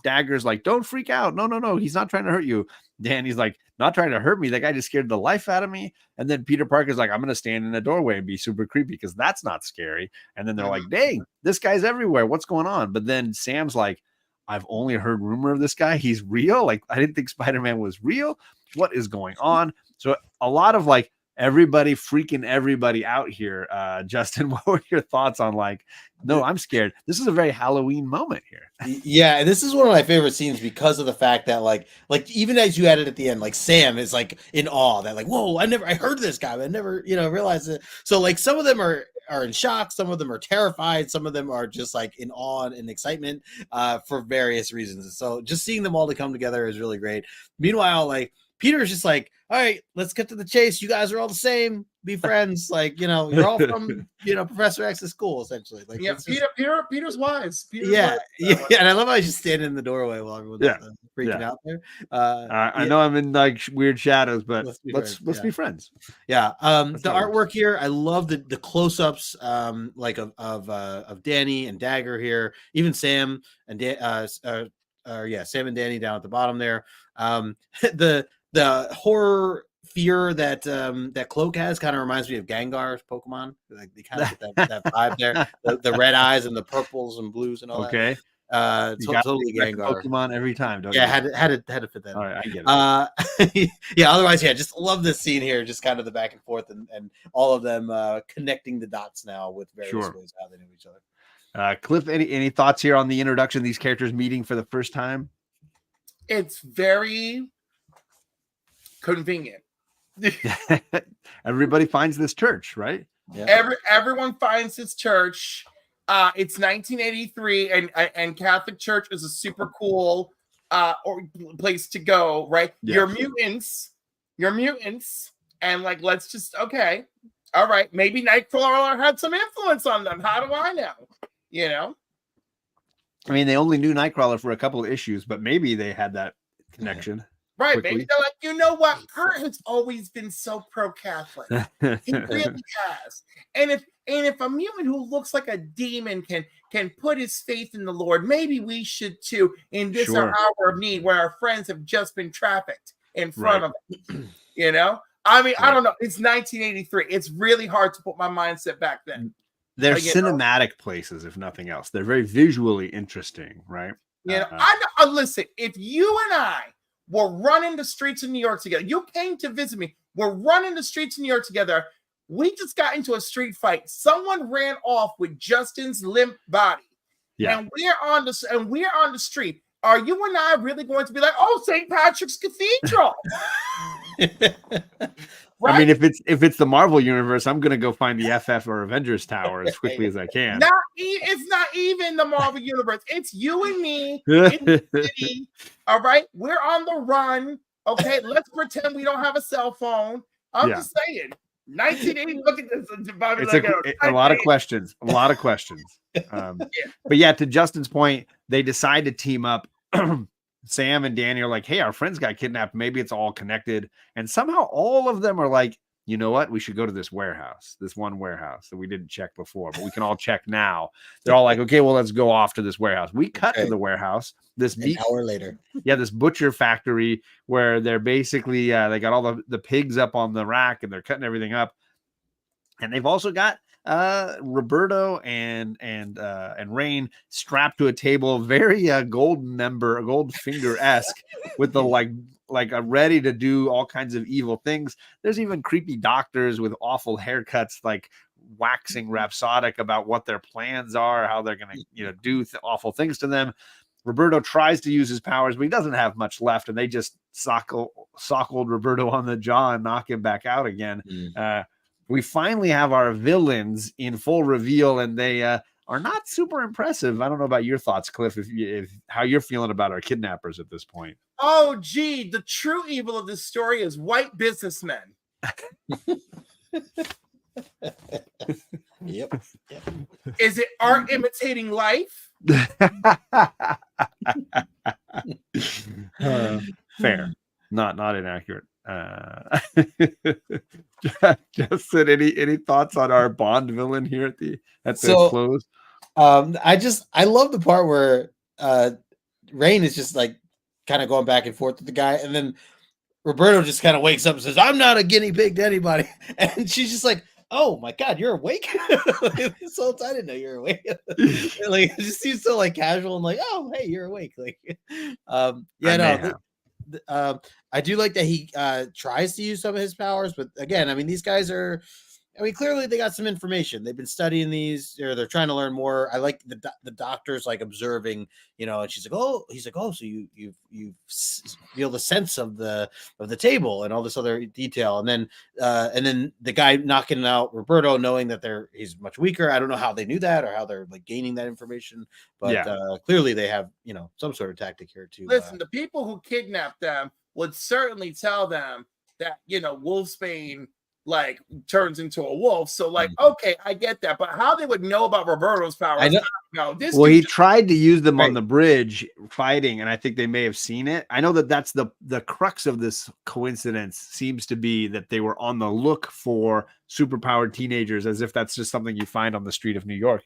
Dagger's like, don't freak out. No. He's not trying to hurt you. Danny's like, not trying to hurt me. That guy just scared the life out of me. And then Peter Parker's like, I'm going to stand in a doorway and be super creepy because that's not scary. And then they're like, dang, this guy's everywhere. What's going on? But then Sam's like, I've only heard rumor of this guy. He's real. Like, I didn't think Spider-Man was real. What is going on? So a lot of like everybody freaking everybody out here. Justin, what were your thoughts on like, no, I'm scared. This is a very Halloween moment here. Yeah, and this is one of my favorite scenes because of the fact that like even as you added at the end, like Sam is like in awe that like, whoa, I heard this guy, but I never, realized it. So like some of them are in shock, some of them are terrified, some of them are just like in awe and excitement for various reasons. So just seeing them all to come together is really great. Meanwhile, like Peter's just like, all right, let's get to the chase. You guys are all the same. Be friends. Like, you know, you're all from, you know, Professor X's school, essentially. Like, yeah, Peter's wise. Peter's yeah, wise. yeah. And I love how he's just standing in the doorway while everyone's freaking out there. I know I'm in like weird shadows, but let's be friends. Yeah. The artwork here, I love the close-ups, like of Danny and Dagger here, even Sam and Sam and Danny down at the bottom there. The horror fear that that Cloak has kind of reminds me of Gengar's Pokemon. Like they kind of get that vibe there. The red eyes and the purples and blues and all that. Totally Gengar Pokemon every time. Don't you? Had to fit that. All right, I get it. Yeah. Otherwise, just love this scene here. Just kind of the back and forth and all of them connecting the dots now with various ways how they know each other. Cliff, any thoughts here on the introduction of these characters meeting for the first time? It's very convenient. Everybody finds this church, right? Yeah. Everyone finds this church. It's 1983, and Catholic Church is a super cool place to go, right? Yes. You're mutants, and like let's just all right, maybe Nightcrawler had some influence on them. How do I know? You know, I mean, they only knew Nightcrawler for a couple of issues, but maybe they had that connection. Right, quickly. Maybe they're like, you know what? Kurt has always been so pro-Catholic. He really has. And if a mutant who looks like a demon can put his faith in the Lord, maybe we should too in this our hour of need where our friends have just been trafficked in front of us. You know? I mean, I don't know. It's 1983. It's really hard to put my mindset back then. They're cinematic places, if nothing else. They're very visually interesting, right? You know, I know. Listen, if you and I were running the streets of New York together, you came to visit me, we're running the streets of New York together, we just got into a street fight. Someone ran off with Justin's limp body. Yeah. And we're on the street. Are you and I really going to be like, oh, St. Patrick's Cathedral? Right? I mean, if it's the Marvel universe, I'm gonna go find the FF or Avengers Tower as quickly as I can. It's not even the Marvel universe. It's you and me in the city. All right, we're on the run. Okay, let's pretend we don't have a cell phone. I'm just saying. 1980. Look at this. It's a lot of questions. A lot of questions. But yeah, to Justin's point, they decide to team up. Sam and Danny are like, hey, our friends got kidnapped. Maybe it's all connected. And somehow all of them are like, you know what? We should go to this warehouse, this one warehouse that we didn't check before, but we can all check now. They're all like, okay, well, let's go off to this warehouse. We cut to the warehouse. An hour later. Yeah, this butcher factory where they're basically, they got all the pigs up on the rack and they're cutting everything up. And they've also got Roberto and Rain strapped to a table, very Goldfinger-esque with the like ready to do all kinds of evil things. There's even creepy doctors with awful haircuts, like waxing rhapsodic about what their plans are, how they're gonna do awful things to them. Roberto tries to use his powers, but he doesn't have much left, and they just sock old Roberto on the jaw and knock him back out again. We finally have our villains in full reveal, and they are not super impressive. I don't know about your thoughts, Cliff, if how you're feeling about our kidnappers at this point. Oh, gee, the true evil of this story is white businessmen. Yep. Is it art imitating life? Fair, not inaccurate. Justin, any thoughts on our Bond villain here at the close? I love the part where Rain is just like kind of going back and forth with the guy, and then Roberto just kind of wakes up and says, "I'm not a guinea pig to anybody," and she's just like, "Oh my God, you're awake!" This whole time I didn't know you're awake. Like it just seems so like casual and like, "Oh, hey, you're awake." Like, I do like that he tries to use some of his powers, but again, I mean, these guys are, clearly they got some information. They've been studying these, or they're trying to learn more. I like the doctors like observing, and he's like, oh, so you feel the sense of the table and all this other detail, and then the guy knocking out Roberto, knowing that he's much weaker. I don't know how they knew that or how they're like gaining that information, but clearly they have some sort of tactic here too. Listen, the people who kidnapped them would certainly tell them that, you know, Wolfsbane like turns into a wolf. So like, okay, I get that, but how they would know about Roberto's powers? I don't know. Well, he tried to use them on the bridge fighting, and I think they may have seen it. I know that that's the crux of this coincidence seems to be that they were on the look for superpowered teenagers, as if that's just something you find on the street of New York,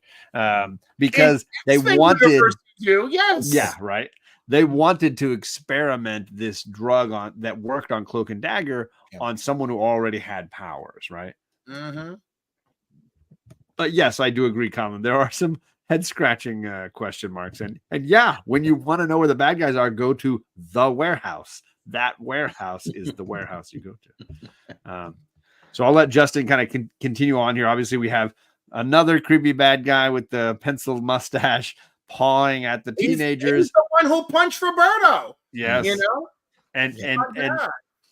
because they wanted. Yeah, right. They wanted to experiment this drug on that worked on Cloak and Dagger on someone who already had powers, right? Mm-hmm. But yes, I do agree, Colin. There are some head scratching question marks, and yeah, when you want to know where the bad guys are, go to the warehouse. That warehouse is the warehouse you go to. So I'll let Justin kind of continue on here. Obviously, we have another creepy bad guy with the penciled mustache pawing at the teenagers. He's the one who punched Roberto. Yes, you know,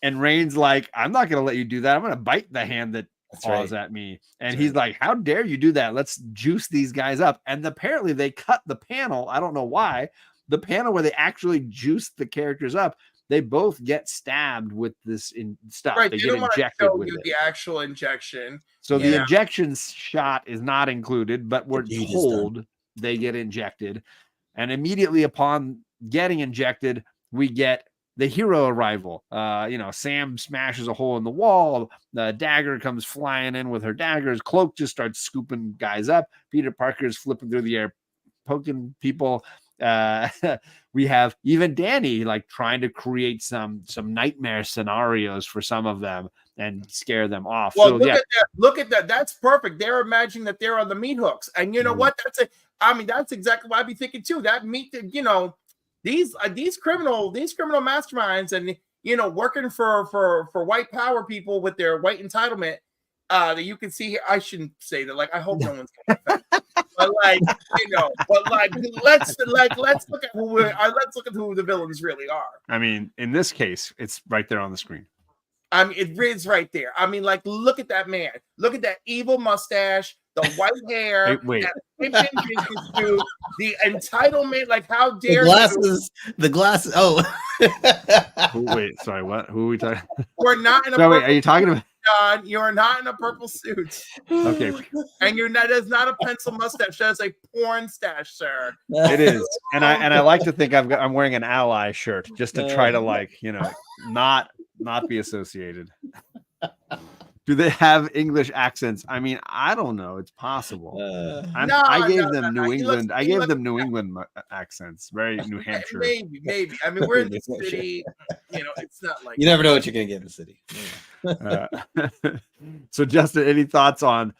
and Rain's like, I'm not going to let you do that. I'm going to bite the hand that paws at me. And he's like, how dare you do that? Let's juice these guys up. And apparently they cut the panel. I don't know why. The panel where they actually juice the characters up. They both get stabbed with this stuff. Right, they get injected with the actual injection. So the injection shot is not included, but we're told they get injected. And immediately upon getting injected, we get the hero arrival. Sam smashes a hole in the wall. The Dagger comes flying in with her daggers. Cloak just starts scooping guys up. Peter Parker's flipping through the air, poking people. We have even Danny like trying to create some nightmare scenarios for some of them and scare them off. Well, look at that. That's perfect. They're imagining that they're on the meat hooks, and you know what? That's exactly what I'd be thinking too. That meat, these criminal masterminds, and working for white power people with their white entitlement. That you can see here. I shouldn't say that. Like, I hope no one's going to offend. But let's look at who the villains really are. I mean, in this case, it's right there on the screen. I mean, it is right there. I mean, like, look at that man. Look at that evil mustache, the white hair, hey, wait. The entitlement. Like, how dare the glasses. Oh, wait. Sorry, what? Who are we talking? We're not in a. No, wait. Are you talking about? John, you are not in a purple suit. Okay. And that is not a pencil mustache. That is a porn stash, sir. It is. And I like to think I'm wearing an ally shirt just to try to not be associated. Do they have English accents? I mean, I don't know. It's possible. I gave them New England. I gave them New England accents. Very New Hampshire. Maybe. I mean, we're in the city. It's not like you never know what you're gonna get in the city. So, Justin, any thoughts on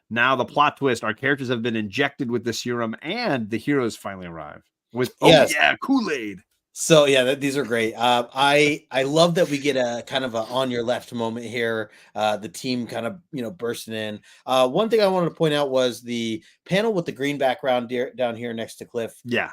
now the plot twist? Our characters have been injected with the serum, and the heroes finally arrive with Kool-Aid. So these are great. I love that we get a kind of a on your left moment here. The team kind of bursting in. One thing I wanted to point out was the panel with the green background down here next to Cliff. Yeah,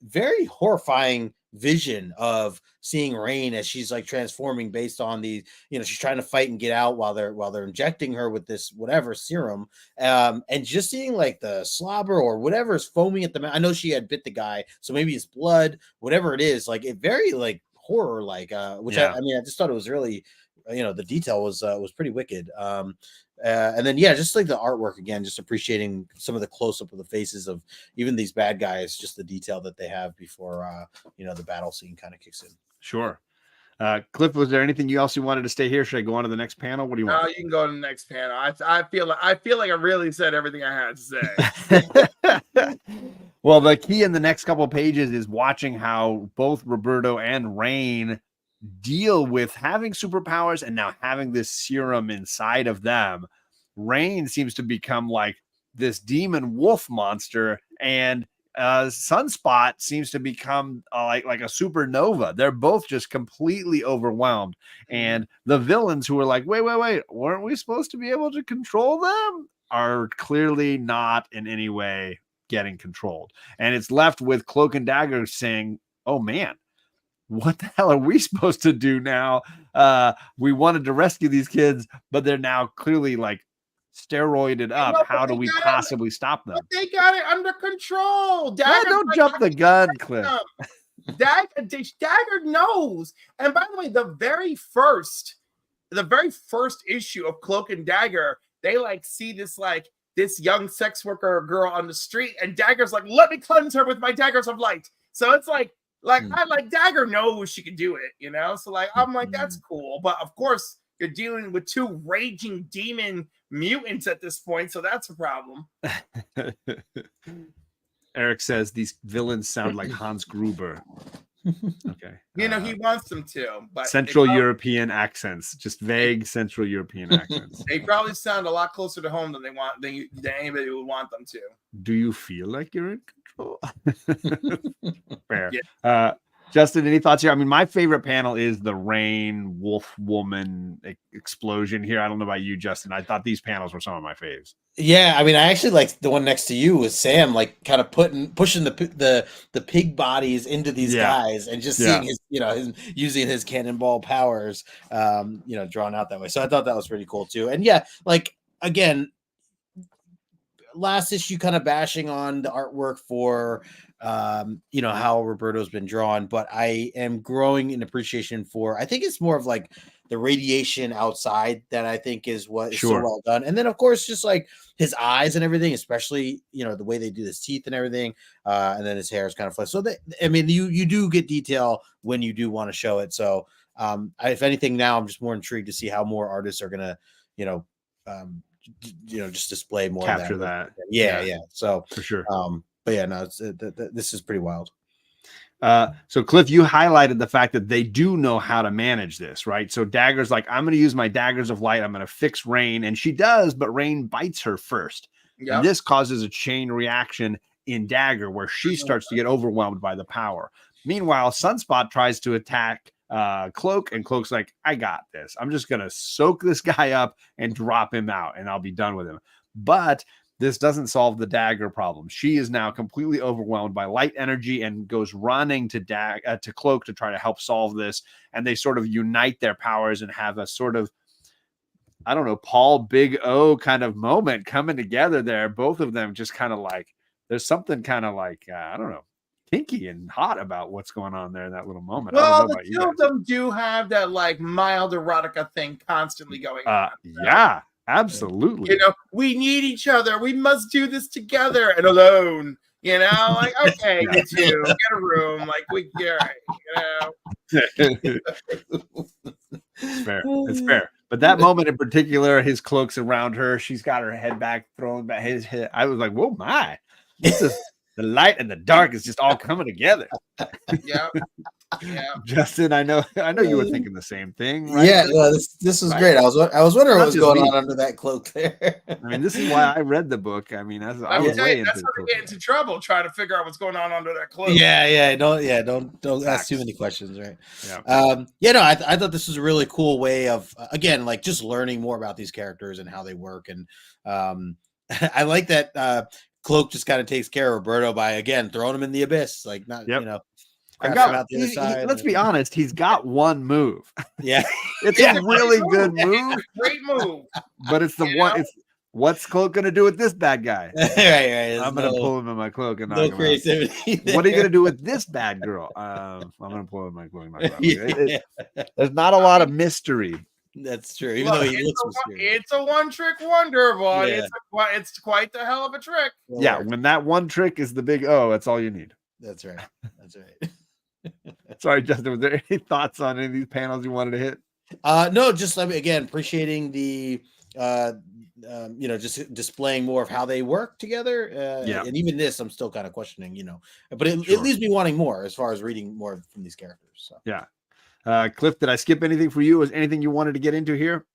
very horrifying vision of seeing Rain as she's like transforming based on the she's trying to fight and get out while they're injecting her with this whatever serum, and just seeing like the slobber or whatever is foaming at the mouth. I know she had bit the guy, so maybe it's blood, whatever it is, like it very like horror like which I just thought it was really the detail was pretty wicked. And then just like the artwork again, just appreciating some of the close-up of the faces of even these bad guys, just the detail that they have before the battle scene kind of kicks in. Sure. Cliff, was there anything else you wanted to stay here? Should I go on to the next panel? What do you want? No, you can go to the next panel. I feel like I really said everything I had to say. Well, the key in the next couple of pages is watching how both Roberto and Rain deal with having superpowers and now having this serum inside of them. Rain seems to become like this demon wolf monster, and Sunspot seems to become like a supernova. They're both just completely overwhelmed, and the villains who are like, wait, weren't we supposed to be able to control them, are clearly not in any way getting controlled. And it's left with Cloak and Dagger saying, oh man, what the hell are we supposed to do now? We wanted to rescue these kids, but they're now clearly like steroided up. How do we possibly stop them? But they got it under control. Don't jump the gun, Cliff. Dagger knows. And by the way, the very first issue of Cloak and Dagger, they like see this young sex worker girl on the street, and Dagger's like, let me cleanse her with my daggers of light. So it's like Dagger knows she can do it, you know? So like, I'm like, that's cool. But of course, you're dealing with two raging demon mutants at this point, so that's a problem. Eric says these villains sound like Hans Gruber. Okay. You know, he wants them to, but Central European accents, just vague Central European accents. They probably sound a lot closer to home than anybody would want them to. Do you feel like you're in control? Fair. Yeah. Justin, any thoughts here? I mean, my favorite panel is the rain wolf woman explosion here. I don't know about you, Justin. I thought these panels were some of my faves. Yeah, I mean, I actually like the one next to you with Sam, like kind of pushing the pig bodies into these guys, and just seeing his, his using his cannonball powers, drawn out that way. So I thought that was pretty cool too. And like again, last issue kind of bashing on the artwork for how Roberto's been drawn, but I am growing in appreciation for, I think it's more of like the radiation outside that I think is what is so well done. And then of course, just like his eyes and everything, especially, the way they do his teeth and everything. And then his hair is kind of flat. So you do get detail when you do want to show it. So if anything, now I'm just more intrigued to see how more artists are going to, just display more capture of that. Yeah. So for sure. But yeah, no, this is pretty wild. So Cliff, you highlighted the fact that they do know how to manage this, right? So Dagger's like, I'm going to use my daggers of light. I'm going to fix Rain. And she does, but Rain bites her first. Yep. And this causes a chain reaction in Dagger where she starts to get overwhelmed by the power. Meanwhile, Sunspot tries to attack Cloak, and Cloak's like, I got this. I'm just going to soak this guy up and drop him out, and I'll be done with him. But this doesn't solve the Dagger problem. She is now completely overwhelmed by light energy and goes running to Cloak to try to help solve this. And they sort of unite their powers and have a sort of, I don't know, Paul Big O kind of moment coming together there. Both of them just kind of like, there's something kind of like, I don't know, kinky and hot about what's going on there in that little moment. Well, the two of them do have that like mild erotica thing constantly going on. Yeah. Absolutely. We need each other. We must do this together and alone. Like, okay, you two, get a room. Like, It's fair. It's fair. But that moment in particular, his cloak's around her. She's got her head back, throwing back his head. I was like, whoa, my. This is the light and the dark is just all coming together. Yeah. Justin, I know you were thinking the same thing, right? Yeah, no, this was great. I was wondering what was going on under that cloak there. I mean, this is why I read the book. I mean, that's how we get into trouble trying to figure out what's going on under that cloak. Don't ask too many questions, right? I thought this was a really cool way of again, like just learning more about these characters and how they work. And I like that Cloak just kind of takes care of Roberto by again throwing him in the abyss, like not let's be honest, he's got one move. Yeah. It's a really good move. Great move. But it's the one. It's what's Cloak gonna do with this bad guy? right. I'm gonna pull him in my cloak and knock him creativity. What are you gonna do with this bad girl? I'm gonna pull him in my cloak and knock him out. There's not a lot of mystery. That's true. Even though he looks mysterious. It's a one-trick wonder, boy. Yeah. It's quite the hell of a trick. Yeah, when that one trick is the big O, that's all you need. That's right. Sorry, Justin, was there any thoughts on any of these panels you wanted to hit? No, just again appreciating the just displaying more of how they work together. And even this, I'm still kind of questioning, but it leaves me wanting more as far as reading more from these characters. So yeah. Cliff, did I skip anything for you? Was anything you wanted to get into here?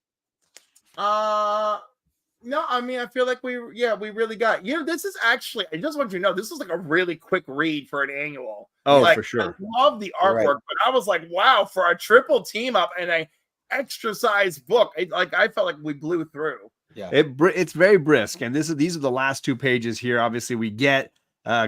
No, I mean, I feel like we really got, this is actually, I just want you to know, this is like a really quick read for an annual. Oh, for sure. I love the artwork, but I was like, wow, for a triple team up and a extra size book, I felt like we blew through. Yeah. It's very brisk. And these are the last two pages here. Obviously we get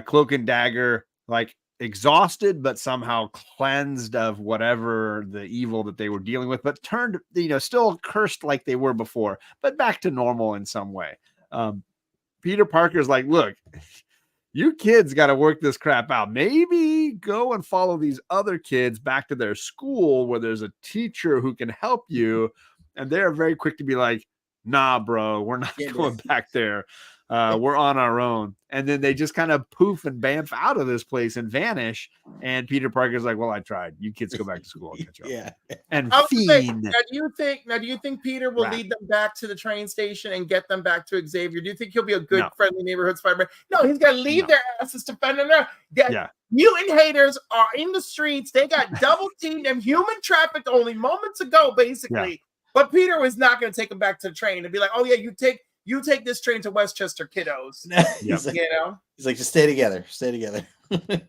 Cloak and Dagger, like exhausted, but somehow cleansed of whatever the evil that they were dealing with, but turned, still cursed like they were before, but back to normal in some way. Peter Parker's like, look, you kids got to work this crap out. Maybe go and follow these other kids back to their school where there's a teacher who can help you. And they're very quick to be like, nah, bro, we're not going back there. We're on our own. And then they just kind of poof and bamf out of this place and vanish. And Peter Parker's like, well, I tried. You kids go back to school. I'll catch you up. Yeah. And Fiend. Now, do you think Peter will lead them back to the train station and get them back to Xavier? Do you think he'll be a good, friendly neighborhood Spider-Man? No, he's got to leave their asses to fend them. Mutant haters are in the streets. They got double teamed and human trafficked only moments ago, basically. Yeah. But Peter was not going to take them back to the train and be like, oh, yeah, you take this train to Westchester, kiddos. He's like, just stay together. Stay together.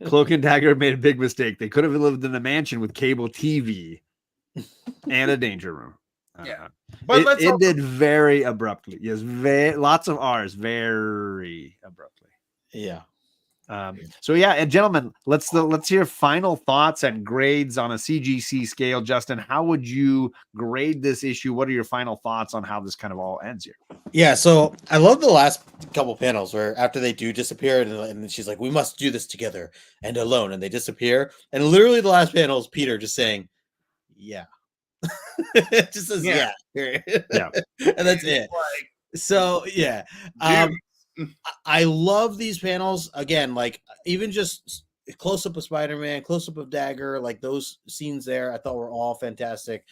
Cloak and Dagger made a big mistake. They could have lived in a mansion with cable TV and a danger room. But it ended very abruptly. Yes, lots of R's, very abruptly. Yeah. And gentlemen, let's hear final thoughts and grades on a CGC scale. Justin, how would you grade this issue? What are your final thoughts on how this kind of all ends here? Yeah, so I love the last couple panels where after they do disappear and she's like, we must do this together and alone, and they disappear. And literally the last panel is Peter just saying, yeah. Just says yeah. And that's it. So yeah. I love these panels again, like even just close up of Spider-Man, close up of Dagger, like those scenes there I thought were all fantastic.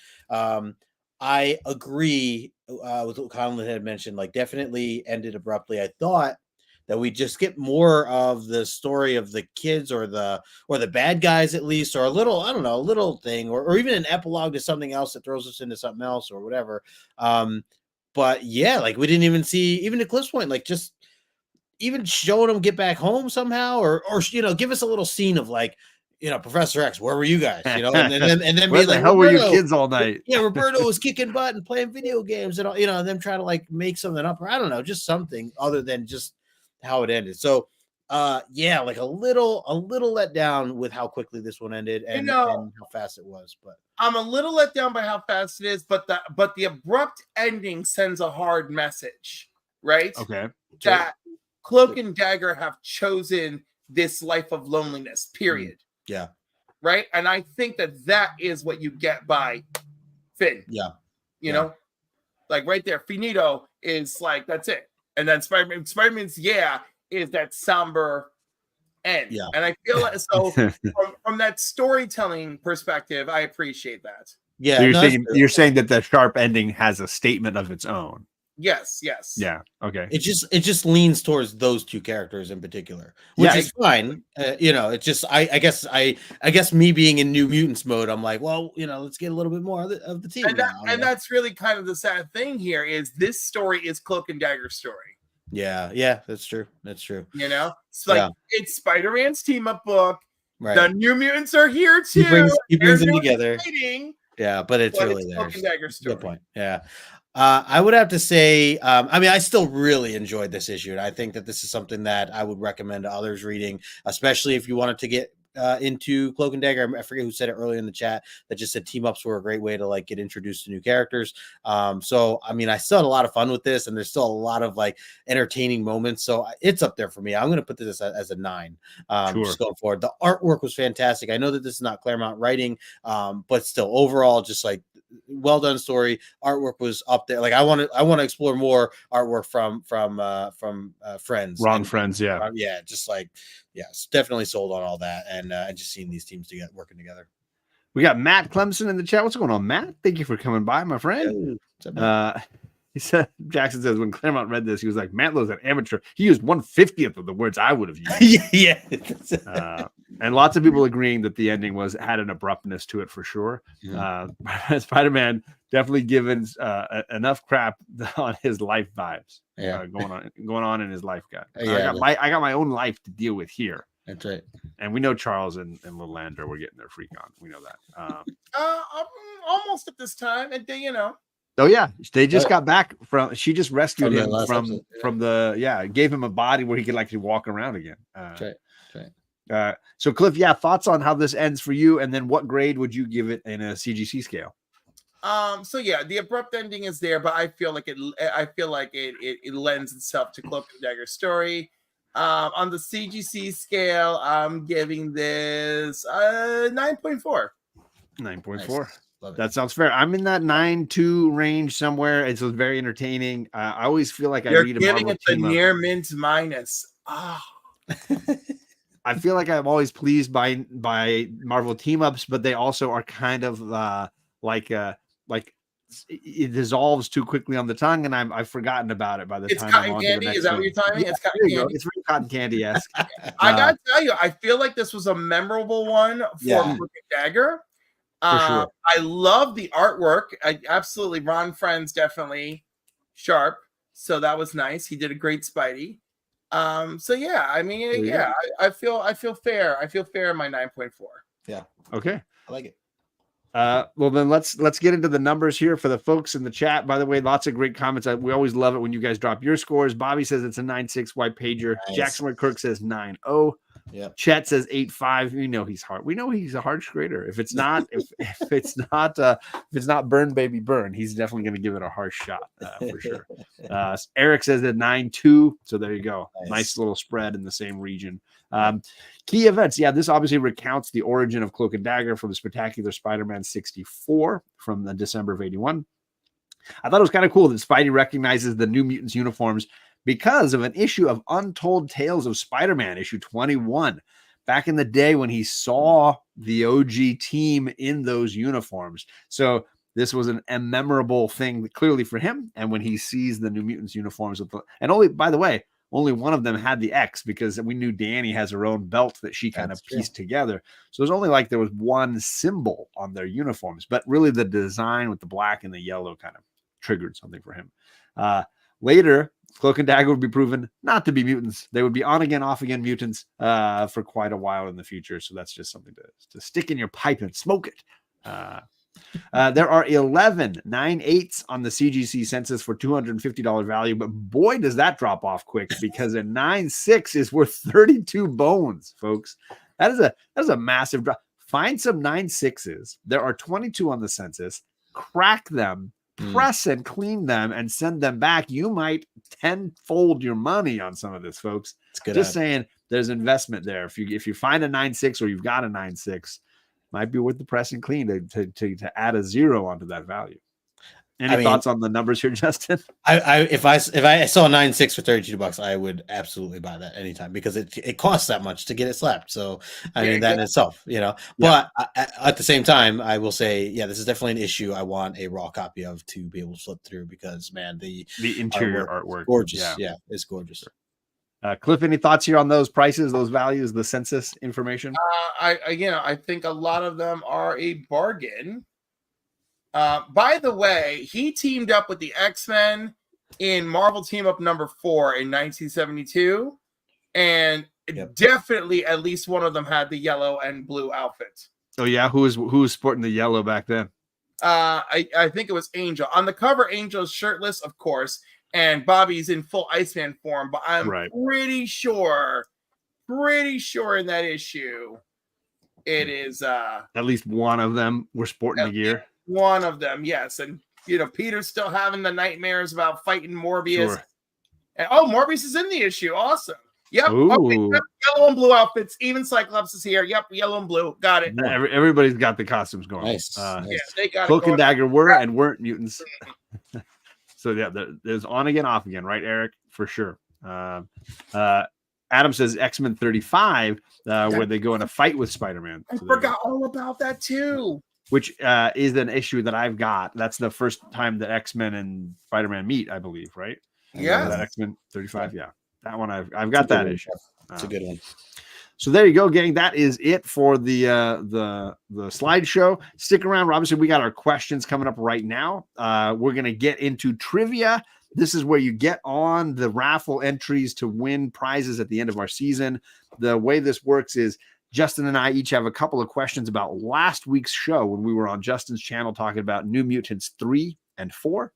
I agree with what Conlon had mentioned, like definitely ended abruptly. I thought that we just get more of the story of the kids or the bad guys at least, or a little, I don't know, a little thing, or even an epilogue to something else that throws us into something else or whatever. But yeah, like we didn't even see, even to Cliff's point, like just even showing them get back home somehow, or give us a little scene of like, Professor X, where were you guys? And then where the hell were you kids all night? Yeah, Roberto was kicking butt and playing video games and all, and them trying to like make something up, or I don't know, just something other than just how it ended. So like a little let down with how quickly this one ended and how fast it was. But I'm a little let down by how fast it is, but the abrupt ending sends a hard message, right? Okay. That Cloak and Dagger have chosen this life of loneliness, period. Yeah. Right? And I think that is what you get by Finn. Yeah. You know? Like right there, finito is like, that's it. And then Spider-Man's is that somber end. Yeah. And I feel like, so from that storytelling perspective, I appreciate that. Yeah. So you're saying that the sharp ending has a statement of its own. Yes. Yeah. Okay. It just leans towards those two characters in particular, which is fine. It's just I guess me being in New Mutants mode, I'm like, well, let's get a little bit more of the team. And that's really kind of the sad thing here is this story is Cloak and Dagger's story. Yeah, that's true. It's like it's Spider-Man's team up book. Right. The New Mutants are here too. He brings them together. Fighting, but it's really there. Cloak and Dagger's story. Good point. Yeah. I would have to say, I still really enjoyed this issue, and I think that this is something that I would recommend to others reading, especially if you wanted to get into Cloak and Dagger. I forget who said it earlier in the chat that just said team ups were a great way to like get introduced to new characters. So I still had a lot of fun with this, and there's still a lot of like entertaining moments. So it's up there for me. I'm going to put this as a 9. Just going forward. The artwork was fantastic. I know that this is not Claremont writing, but still overall, just like well done story. Artwork was up there. Like I want to explore more artwork from Friends. Friends, yeah. Just like definitely sold on all that, and just seeing these teams working together. We got Matt Clemson in the chat. What's going on, Matt? Thank you for coming by, my friend. He said, Jackson says, when Claremont read this, he was like, Matt Lowe's an amateur. He used 1/50th of the words I would have used. Yeah. And lots of people agreeing that the ending had an abruptness to it for sure. Spider-Man definitely given enough crap on his life vibes going on in his life, guy. I got my own life to deal with here. That's right. And we know Charles and Little Lander were getting their freak on. We know that. Almost at this time, and Oh yeah, they just got back from. She just rescued him from gave him a body where he could actually walk around again. That's right. So Cliff, thoughts on how this ends for you, and then what grade would you give it in a CGC scale? The abrupt ending is there, but I feel like it lends itself to Cloak and Dagger's story. On the CGC scale, I'm giving this 9.4. 9.4. Nice. Love it. That sounds fair. I'm in that 9.2 range somewhere. It's very entertaining. I always feel like I You're read a giving Marvel it the team up. near mint minus. I feel like I'm always pleased by Marvel team ups, but they also are kind of like it dissolves too quickly on the tongue, and I've forgotten about it by the It's time cotton I'm on candy. to the next Is that one. what you're timing? Yeah, It's cotton there you go. candy. It's very cotton candy esque. I gotta tell you, I feel like this was a memorable one for Yeah. Crooked Dagger. sure. I love the artwork. Absolutely, Ron Friends definitely sharp. So that was nice. He did a great Spidey. So yeah, I mean, yeah, I feel fair. I feel fair in my 9.4. Yeah. Okay. I like it. Well then let's get into the numbers here for the folks in the chat. By the way, lots of great comments. We always love it when you guys drop your scores. Bobby says it's a 9.6 white pager. Nice. Jackson Kirk says 9.0. Yeah. Chet says 8.5. We know he's hard. We know he's a harsh grader. If it's not if it's not burn baby burn, he's definitely going to give it a harsh shot for sure. Eric says that 9.2. So there you go. Nice little spread in the same region. Key events. Yeah, this obviously recounts the origin of Cloak and Dagger from the Spectacular Spider-Man 64 from the December of 81. I thought it was kind of cool that Spidey recognizes the New Mutants uniforms because of an issue of Untold Tales of Spider-Man, issue 21. Back in the day when he saw the OG team in those uniforms. So this was a memorable thing clearly for him. And when he sees the New Mutants uniforms, and only, by the way, only one of them had the X because we knew Danny has her own belt that she kind of pieced together. So there's only like there was one symbol on their uniforms, but really the design with the black and the yellow kind of triggered something for him. Later, Cloak and Dagger would be proven not to be mutants. They would be on again, off again mutants for quite a while in the future. So that's just something to stick in your pipe and smoke it. There are 11 9/8s on the CGC census for $250 value, but boy, does that drop off quick because a 9.6 is worth 32 bones, folks. That is a massive drop. Find some 9.6s. There are 22 on the census. Crack them, press and clean them, and send them back. You might tenfold your money on some of this, folks. It's good. Just saying, there's investment there. If you find a 9.6 or you've got a 9.6. Might be worth the press and clean to add a 0 onto that value. Any thoughts on the numbers here, Justin? If I saw a 9.6 for $32, I would absolutely buy that anytime because it costs that much to get it slapped. So I mean that in itself, But at the same time, I will say, yeah, this is definitely an issue I want a raw copy of to be able to flip through because man, the interior artwork gorgeous. Yeah, it's gorgeous. Cliff, any thoughts here on those prices, those values, the census information? I think a lot of them are a bargain. By the way, he teamed up with the X-Men in Marvel Team Up number 4 in 1972, and definitely at least one of them had the yellow and blue outfit. Oh yeah, who was sporting the yellow back then? I think it was Angel. On the cover, Angel's shirtless, of course. And Bobby's in full Iceman form, but I'm pretty sure in that issue, it is at least one of them were sporting the gear. One of them, yes. And Peter's still having the nightmares about fighting Morbius. Sure. And Morbius is in the issue. Awesome. Yep. Okay, yellow and blue outfits. Even Cyclops is here. Yep, yellow and blue. Got it. Everybody's got the costumes going. Nice. Yeah, they got Cloak and Dagger were and weren't mutants. So yeah, there's on again, off again, right, Eric? For sure. Adam says X-Men 35, where they go in a fight with Spider-Man. I forgot all about that too. Which is an issue that I've got. That's the first time that X-Men and Spider-Man meet, I believe, right? Yeah. That X-Men 35, yeah. That one I've got that issue. It's a good one. So there you go, gang. That is it for the slideshow. Stick around. Obviously, we got our questions coming up right now. We're gonna get into trivia. This is where you get on the raffle entries to win prizes at the end of our season. The way this works is Justin and I each have a couple of questions about last week's show when we were on Justin's channel talking about New Mutants 3 and 4.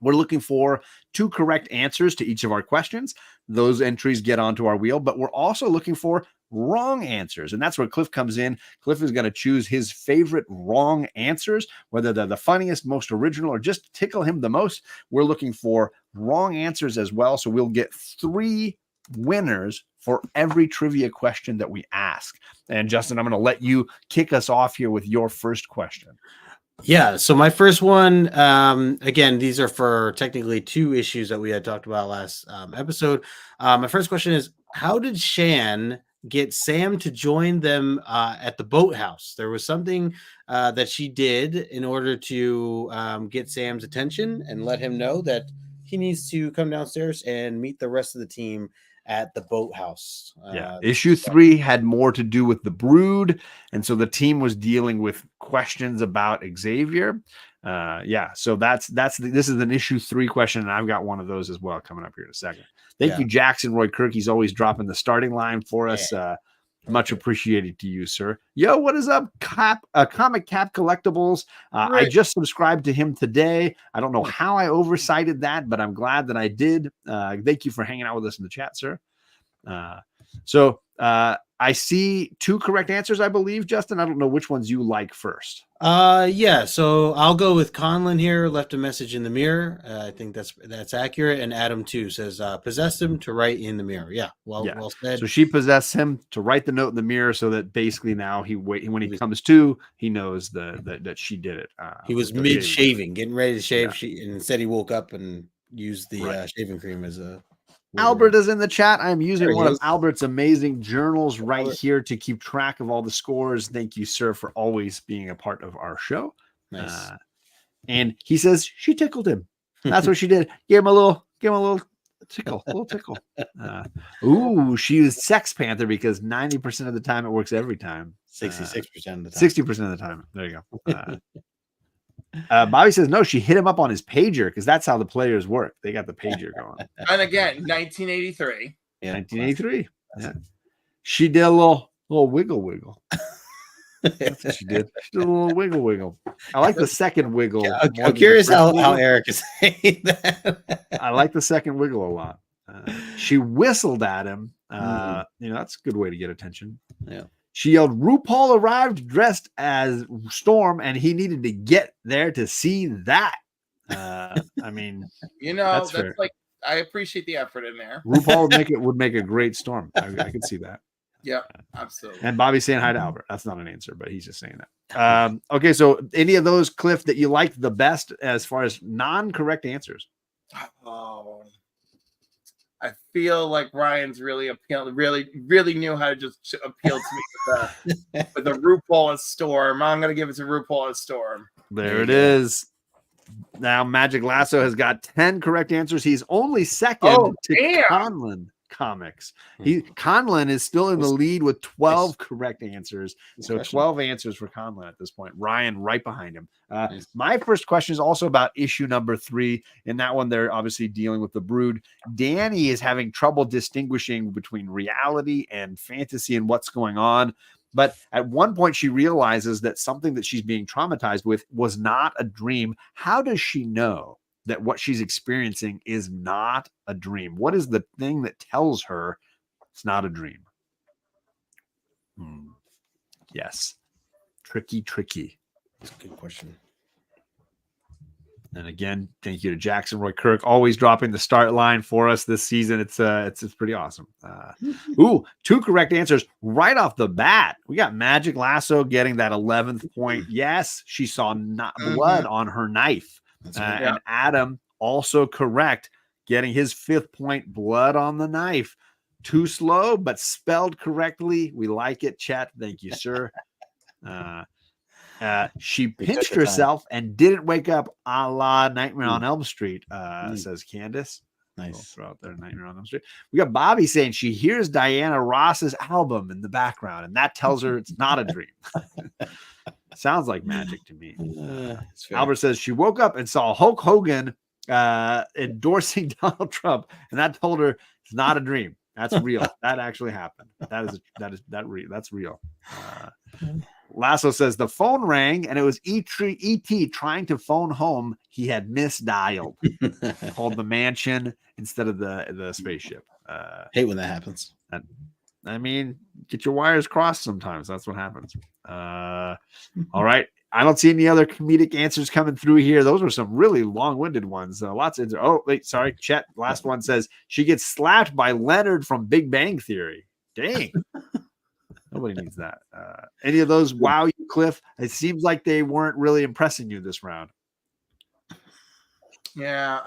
We're looking for 2 correct answers to each of our questions. Those entries get onto our wheel, but we're also looking for wrong answers. And that's where Cliff comes in. Cliff is going to choose his favorite wrong answers, whether they're the funniest, most original, or just tickle him the most. We're looking for wrong answers as well. So we'll get 3 winners for every trivia question that we ask. And Justin, I'm going to let you kick us off here with your first question. Yeah, so my first one, again, these are for technically 2 issues that we had talked about last episode. My first question is, how did Shan get Sam to join them at the boathouse? There was something that she did in order to get Sam's attention and let him know that he needs to come downstairs and meet the rest of the team at the boathouse. Issue 3 had more to do with the Brood, and so the team was dealing with questions about Xavier. So this is an issue 3 question, and I've got one of those as well coming up here in a second. Thank you, Jackson Roy Kirk. He's always dropping the starting line for us. Much appreciated to you, sir. Yo, what is up, Comic Cap Collectibles? I just subscribed to him today. I don't know how I oversighted that, but I'm glad that I did. Thank you for hanging out with us in the chat, sir. I see 2 correct answers, I believe, Justin. I don't know which ones you like first. So I'll go with Conlon here. Left a message in the mirror. I think that's accurate. And Adam too says possessed him to write in the mirror. Well said. So she possessed him to write the note in the mirror, so that basically now when he comes to, he knows that she did it. He was mid shaving, getting ready to shave. And instead he woke up and used the shaving cream as a. Albert is in the chat. I'm using one of Albert's amazing journals right here to keep track of all the scores. Thank you, sir, for always being a part of our show. Nice. And he says she tickled him. That's what she did. Gave him a little tickle, she used Sex Panther because 90% of the time it works every time. 66% of the time. 60% of the time. There you go. Bobby says no, she hit him up on his pager because that's how the players work. They got the pager going. And again, 1983. Yeah, 1983. Yeah. She did a little wiggle. That's what she did. She did a little wiggle. I like the second wiggle. Yeah, I'm curious how Eric is saying that. I like the second wiggle a lot. She whistled at him. That's a good way to get attention. Yeah. She yelled, RuPaul arrived dressed as Storm, and he needed to get there to see that. That's fair. Like, I appreciate the effort in there. RuPaul would make a great Storm. I could see that. Yeah, absolutely. And Bobby's saying hi to Albert. That's not an answer, but he's just saying that. Okay, so any of those, Cliff, that you liked the best as far as non-correct answers? Oh, I feel like Ryan's really knew how to just appeal to me with the RuPaul as Storm. I'm going to give it to RuPaul as Storm. There it is. Now Magic Lasso has got 10 correct answers. He's only second to Conlon Comics. Conlon is still in the lead with 12 correct answers. So 12 answers for Conlon at this point. Ryan right behind him. My first question is also about issue number 3. In that one, they're obviously dealing with the Brood. Danny is having trouble distinguishing between reality and fantasy and what's going on. But at one point, she realizes that something that she's being traumatized with was not a dream. How does she know that what she's experiencing is not a dream? What is the thing that tells her it's not a dream? Yes. Tricky. That's a good question. And again, thank you to Jackson Roy Kirk, always dropping the start line for us this season. It's pretty awesome. 2 correct answers right off the bat. We got Magic Lasso getting that 11th point. Yes, she saw blood on her knife. And Adam also correct, getting his 5th point, blood on the knife. Too slow, but spelled correctly. We like it, Chet. Thank you, sir. She pinched herself and didn't wake up, a la Nightmare on Elm Street, says Candace. Nice. We'll throw out there Nightmare on Elm Street. We got Bobby saying she hears Diana Ross's album in the background, and that tells her it's not a dream. Sounds like magic to me. Albert says she woke up and saw Hulk Hogan endorsing Donald Trump, and that told her it's not a dream. That's real. That actually happened. That's real. Lasso says the phone rang and it was E.T. trying to phone home. He had misdialed. Called the mansion instead of the spaceship. Hate when that happens. Get your wires crossed sometimes. That's what happens. All right. I don't see any other comedic answers coming through here. Those were some really long-winded ones. Lots of. Oh, wait, sorry. Chet, last one says she gets slapped by Leonard from Big Bang Theory. Dang. Nobody needs that. Any of those wow you, Cliff? It seems like they weren't really impressing you this round. Yeah,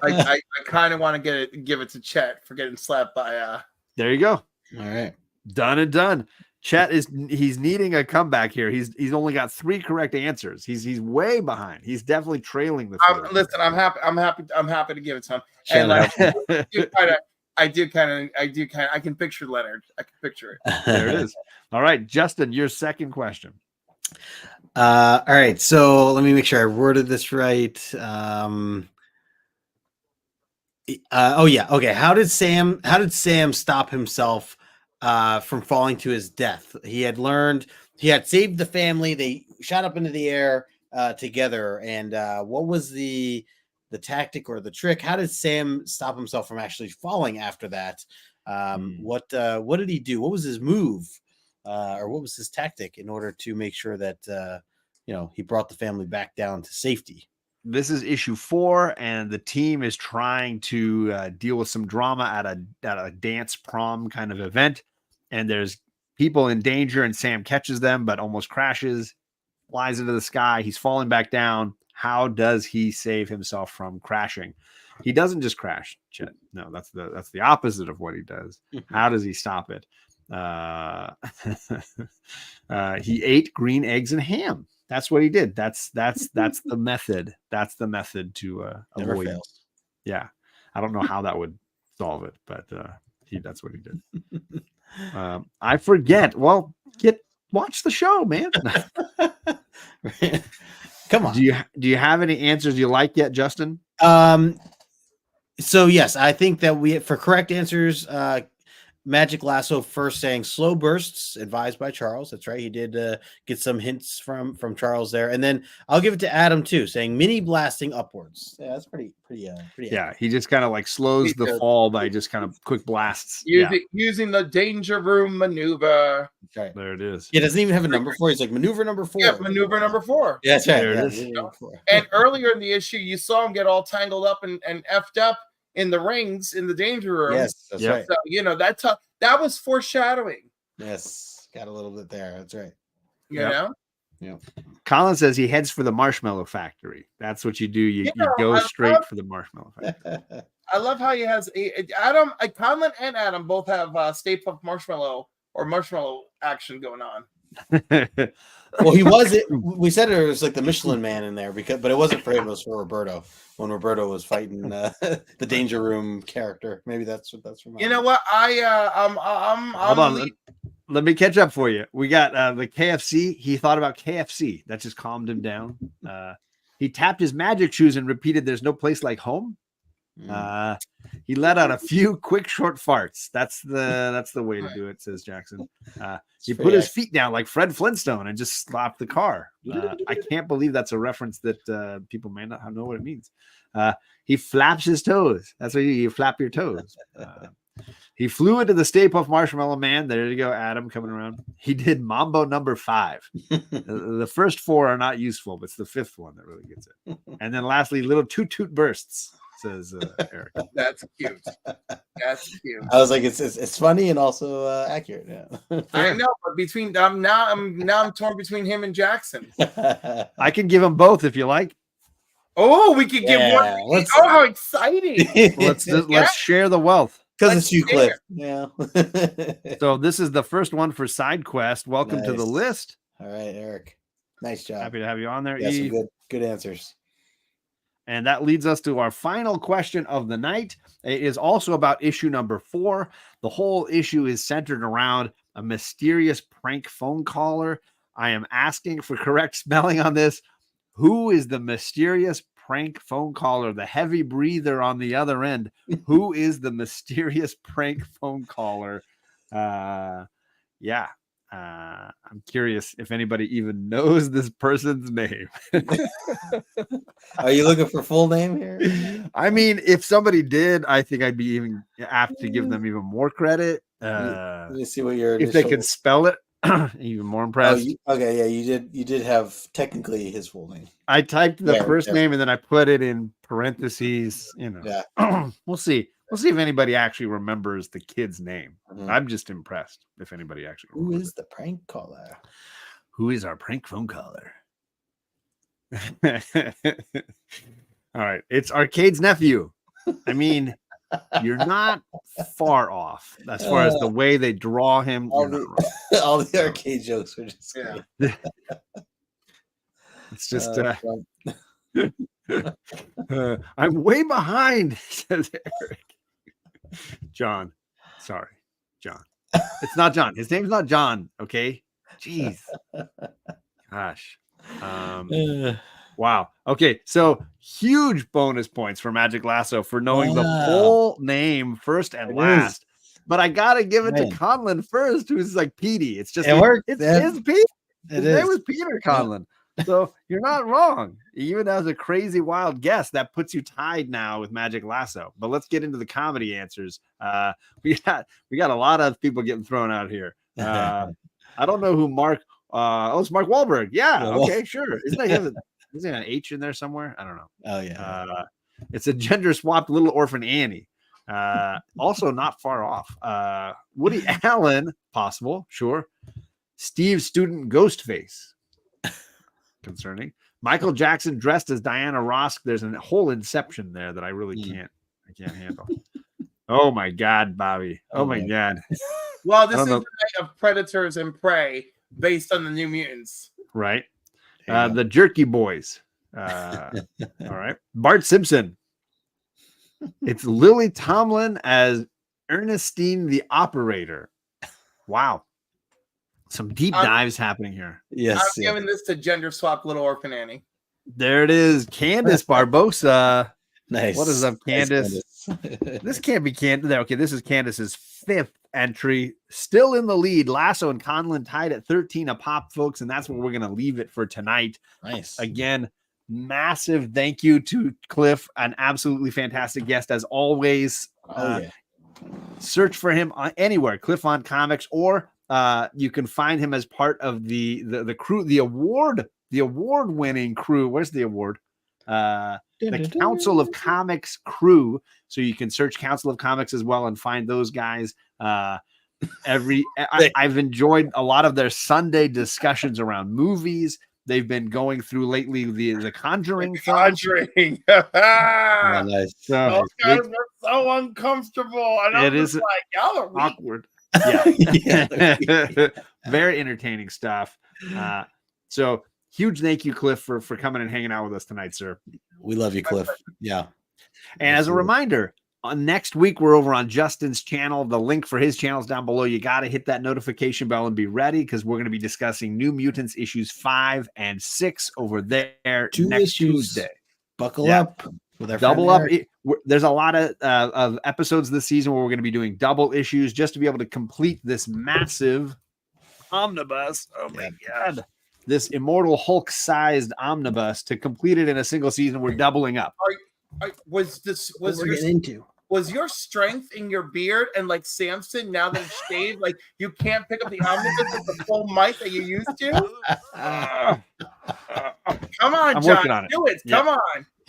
I kind of want to give it to Chet for getting slapped by. There you go. All right, done and done. Chet he's needing a comeback here. He's only got 3 correct answers. He's way behind. He's definitely trailing the field. Listen, I'm happy to give it to him. And like, I can picture Leonard. I can picture it. There it is. All right, Justin, your second question. All right, so let me make sure I worded this right. Oh yeah, okay. How did Sam stop himself from falling to his death? He had saved the family. They shot up into the air together. And what was the tactic or the trick? How did Sam stop himself from actually falling after that? What did he do? What was his move? Or what was his tactic in order to make sure that he brought the family back down to safety? This is issue 4, and the team is trying to deal with some drama at a dance prom kind of event. And there's people in danger, and Sam catches them, but almost crashes, flies into the sky. He's falling back down. How does he save himself from crashing? He doesn't just crash, Chet. No, that's the opposite of what he does. How does he stop it? He ate green eggs and ham. That's what he did. That's the method. That's the method to Never avoid. fails. Yeah, I don't know how that would solve it, but that's what he did. I forget. Well, watch the show, man. Come on. Do you have any answers you like yet, Justin? So yes, I think that for correct answers, Magic Lasso first saying slow bursts, advised by Charles. That's right. He did get some hints from Charles there. And then I'll give it to Adam too, saying mini blasting upwards. Yeah, that's pretty. Yeah, he just kind of like slows the fall by just kind of quick blasts. Using the danger room maneuver. Okay. There it is. It doesn't even have a number 4. He's like maneuver number 4. Yeah, maneuver number 4. Yeah, that's right. There it is. And earlier in the issue, you saw him get all tangled up and effed up in the rings in the danger room. Yes, that's right. So that was foreshadowing. Yes, got a little bit there. That's right. You know? Yeah. Colin says he heads for the marshmallow factory. That's what you do. You go straight for the marshmallow factory. I love how he has Adam, Colin and Adam both have Stay Puft Marshmallow or marshmallow action going on. Well, he was it. We said it was like the Michelin Man in there but it wasn't for him. It was for Roberto when Roberto was fighting the danger room character. Maybe that's from. You know what? I'm Hold on. Let me catch up for you. We got the KFC. He thought about KFC. That just calmed him down. He tapped his magic shoes and repeated, "There's no place like home." He let out a few quick short farts. That's the way to do it, says Jackson. He put his feet down like Fred Flintstone and just slapped the car. I can't believe that's a reference that people may not know what it means. He flaps his toes. That's what you flap your toes. He flew into the Stay Puft Marshmallow Man. There you go, Adam coming around. He did Mambo number 5. The first 4 are not useful, but it's the 5th one that really gets it. And then lastly, little toot bursts, says Eric. That's cute. That's cute. I was like, it's funny and also accurate. Yeah, I know, but between now I'm torn between him and Jackson. I can give them both if you like. Oh, we could give one. Oh, how exciting! Let's share the wealth. Because it's you, Cliff. Yeah. So this is the first one for Side Quest. Welcome to the list. All right, Eric. Nice job. Happy to have you on there. Yeah, some good answers. And that leads us to our final question of the night. It is also about issue number 4. The whole issue is centered around a mysterious prank phone caller. I am asking for correct spelling on this. Who is the mysterious prank phone caller, the heavy breather on the other end? Who is the mysterious prank phone caller? I'm curious if anybody even knows this person's name. Are you looking for full name here? I mean, if somebody did, I think I'd be even apt to give them even more credit. Let me see what your if they could spell it, even more impressed. Okay, yeah, you did have technically his full name. I typed the first name and then I put it in parentheses. Yeah. We'll see. We'll see if anybody actually remembers the kid's name. Mhm. I'm just impressed if anybody actually Who remembers. is the prank caller? Who is our prank phone caller? All right, it's Arcade's nephew. I mean, you're not far off as far as the way they draw him. All the Arcade jokes are just it's just I'm way behind, says Eric. John. Sorry, John. It's not John. His name's not John. Okay. Jeez. Gosh. Wow. Okay. So huge bonus points for Magic Lasso for knowing the full name first and last. But I gotta give it to Conlon first, who's like Petey. It's just it's Pete. His name was Peter Conlon. So you're not wrong. Even as a crazy wild guess, that puts you tied now with Magic Lasso. But let's get into the comedy answers. We got a lot of people getting thrown out here. I don't know who Mark. It's Mark Wahlberg. Yeah. Okay. Sure. Isn't there an H in there somewhere? I don't know. Oh yeah. It's a gender swapped little orphan Annie. Also not far off. Woody Allen, possible. Sure. Steve Student Ghostface. Concerning Michael Jackson dressed as Diana Ross. There's a whole inception there that I really can't handle. Oh my God, Bobby. Oh my God. Well, this is the night of Predators and Prey based on the New Mutants. Right. The Jerky Boys. All right. Bart Simpson. It's Lily Tomlin as Ernestine the Operator. Wow. Some deep dives happening here. Yes. I'm giving this to gender swap little orphan Annie. There it is. Candace Barbosa. Nice. What is up, Candace? Nice, This can't be Candace. Okay, this is Candace's 5th entry. Still in the lead. Lasso and Conlon tied at 13 a pop, folks, and that's where we're going to leave it for tonight. Nice. Again, massive thank you to Cliff, an absolutely fantastic guest as always. Search for him anywhere, Cliff on Comics, or you can find him as part of the crew, the award-winning crew. Where's the award? The Council of Comics crew. So you can search Council of Comics as well and find those guys. I've enjoyed a lot of their Sunday discussions around movies. They've been going through lately the Conjuring. Conjuring. Nice. Those guys are so uncomfortable. And it is like, y'all are weak. awkward. Yeah. Very entertaining stuff. So huge thank you, Cliff, for coming and hanging out with us tonight, sir. We love you, Cliff. Yeah. And as a reminder, next week we're over on Justin's channel. The link for his channel is down below. You got to hit that notification bell and be ready because we're going to be discussing New Mutants issues 5 and 6 over there next Tuesday. Buckle up. With our double up. There's a lot of episodes this season where we're going to be doing double issues just to be able to complete this massive omnibus. Oh my God. This Immortal Hulk-sized omnibus. To complete it in a single season, we're doubling up. Was your strength in your beard and like Samson now that it's shaved, like you can't pick up the omnibus with the full mic that you used to? Come on, I'm John, working on it. do it. Come on.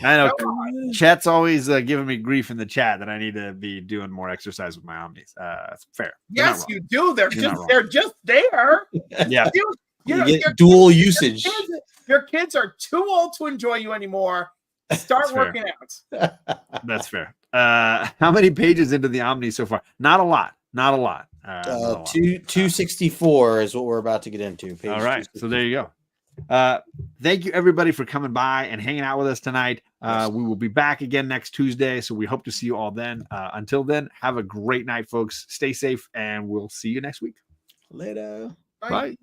I know. Chat's always giving me grief in the chat that I need to be doing more exercise with my omnis. It's fair. Yes, you do. They're just there. Yeah. You get dual usage. Your kids are too old to enjoy you anymore. Start working out. That's fair. How many pages into the Omni so far? Not a lot. 264 is what we're about to get into. All right. So there you go. Thank you everybody for coming by and hanging out with us tonight. We will be back again next Tuesday. So we hope to see you all then. Until then, have a great night, folks. Stay safe and we'll see you next week. Later. Bye.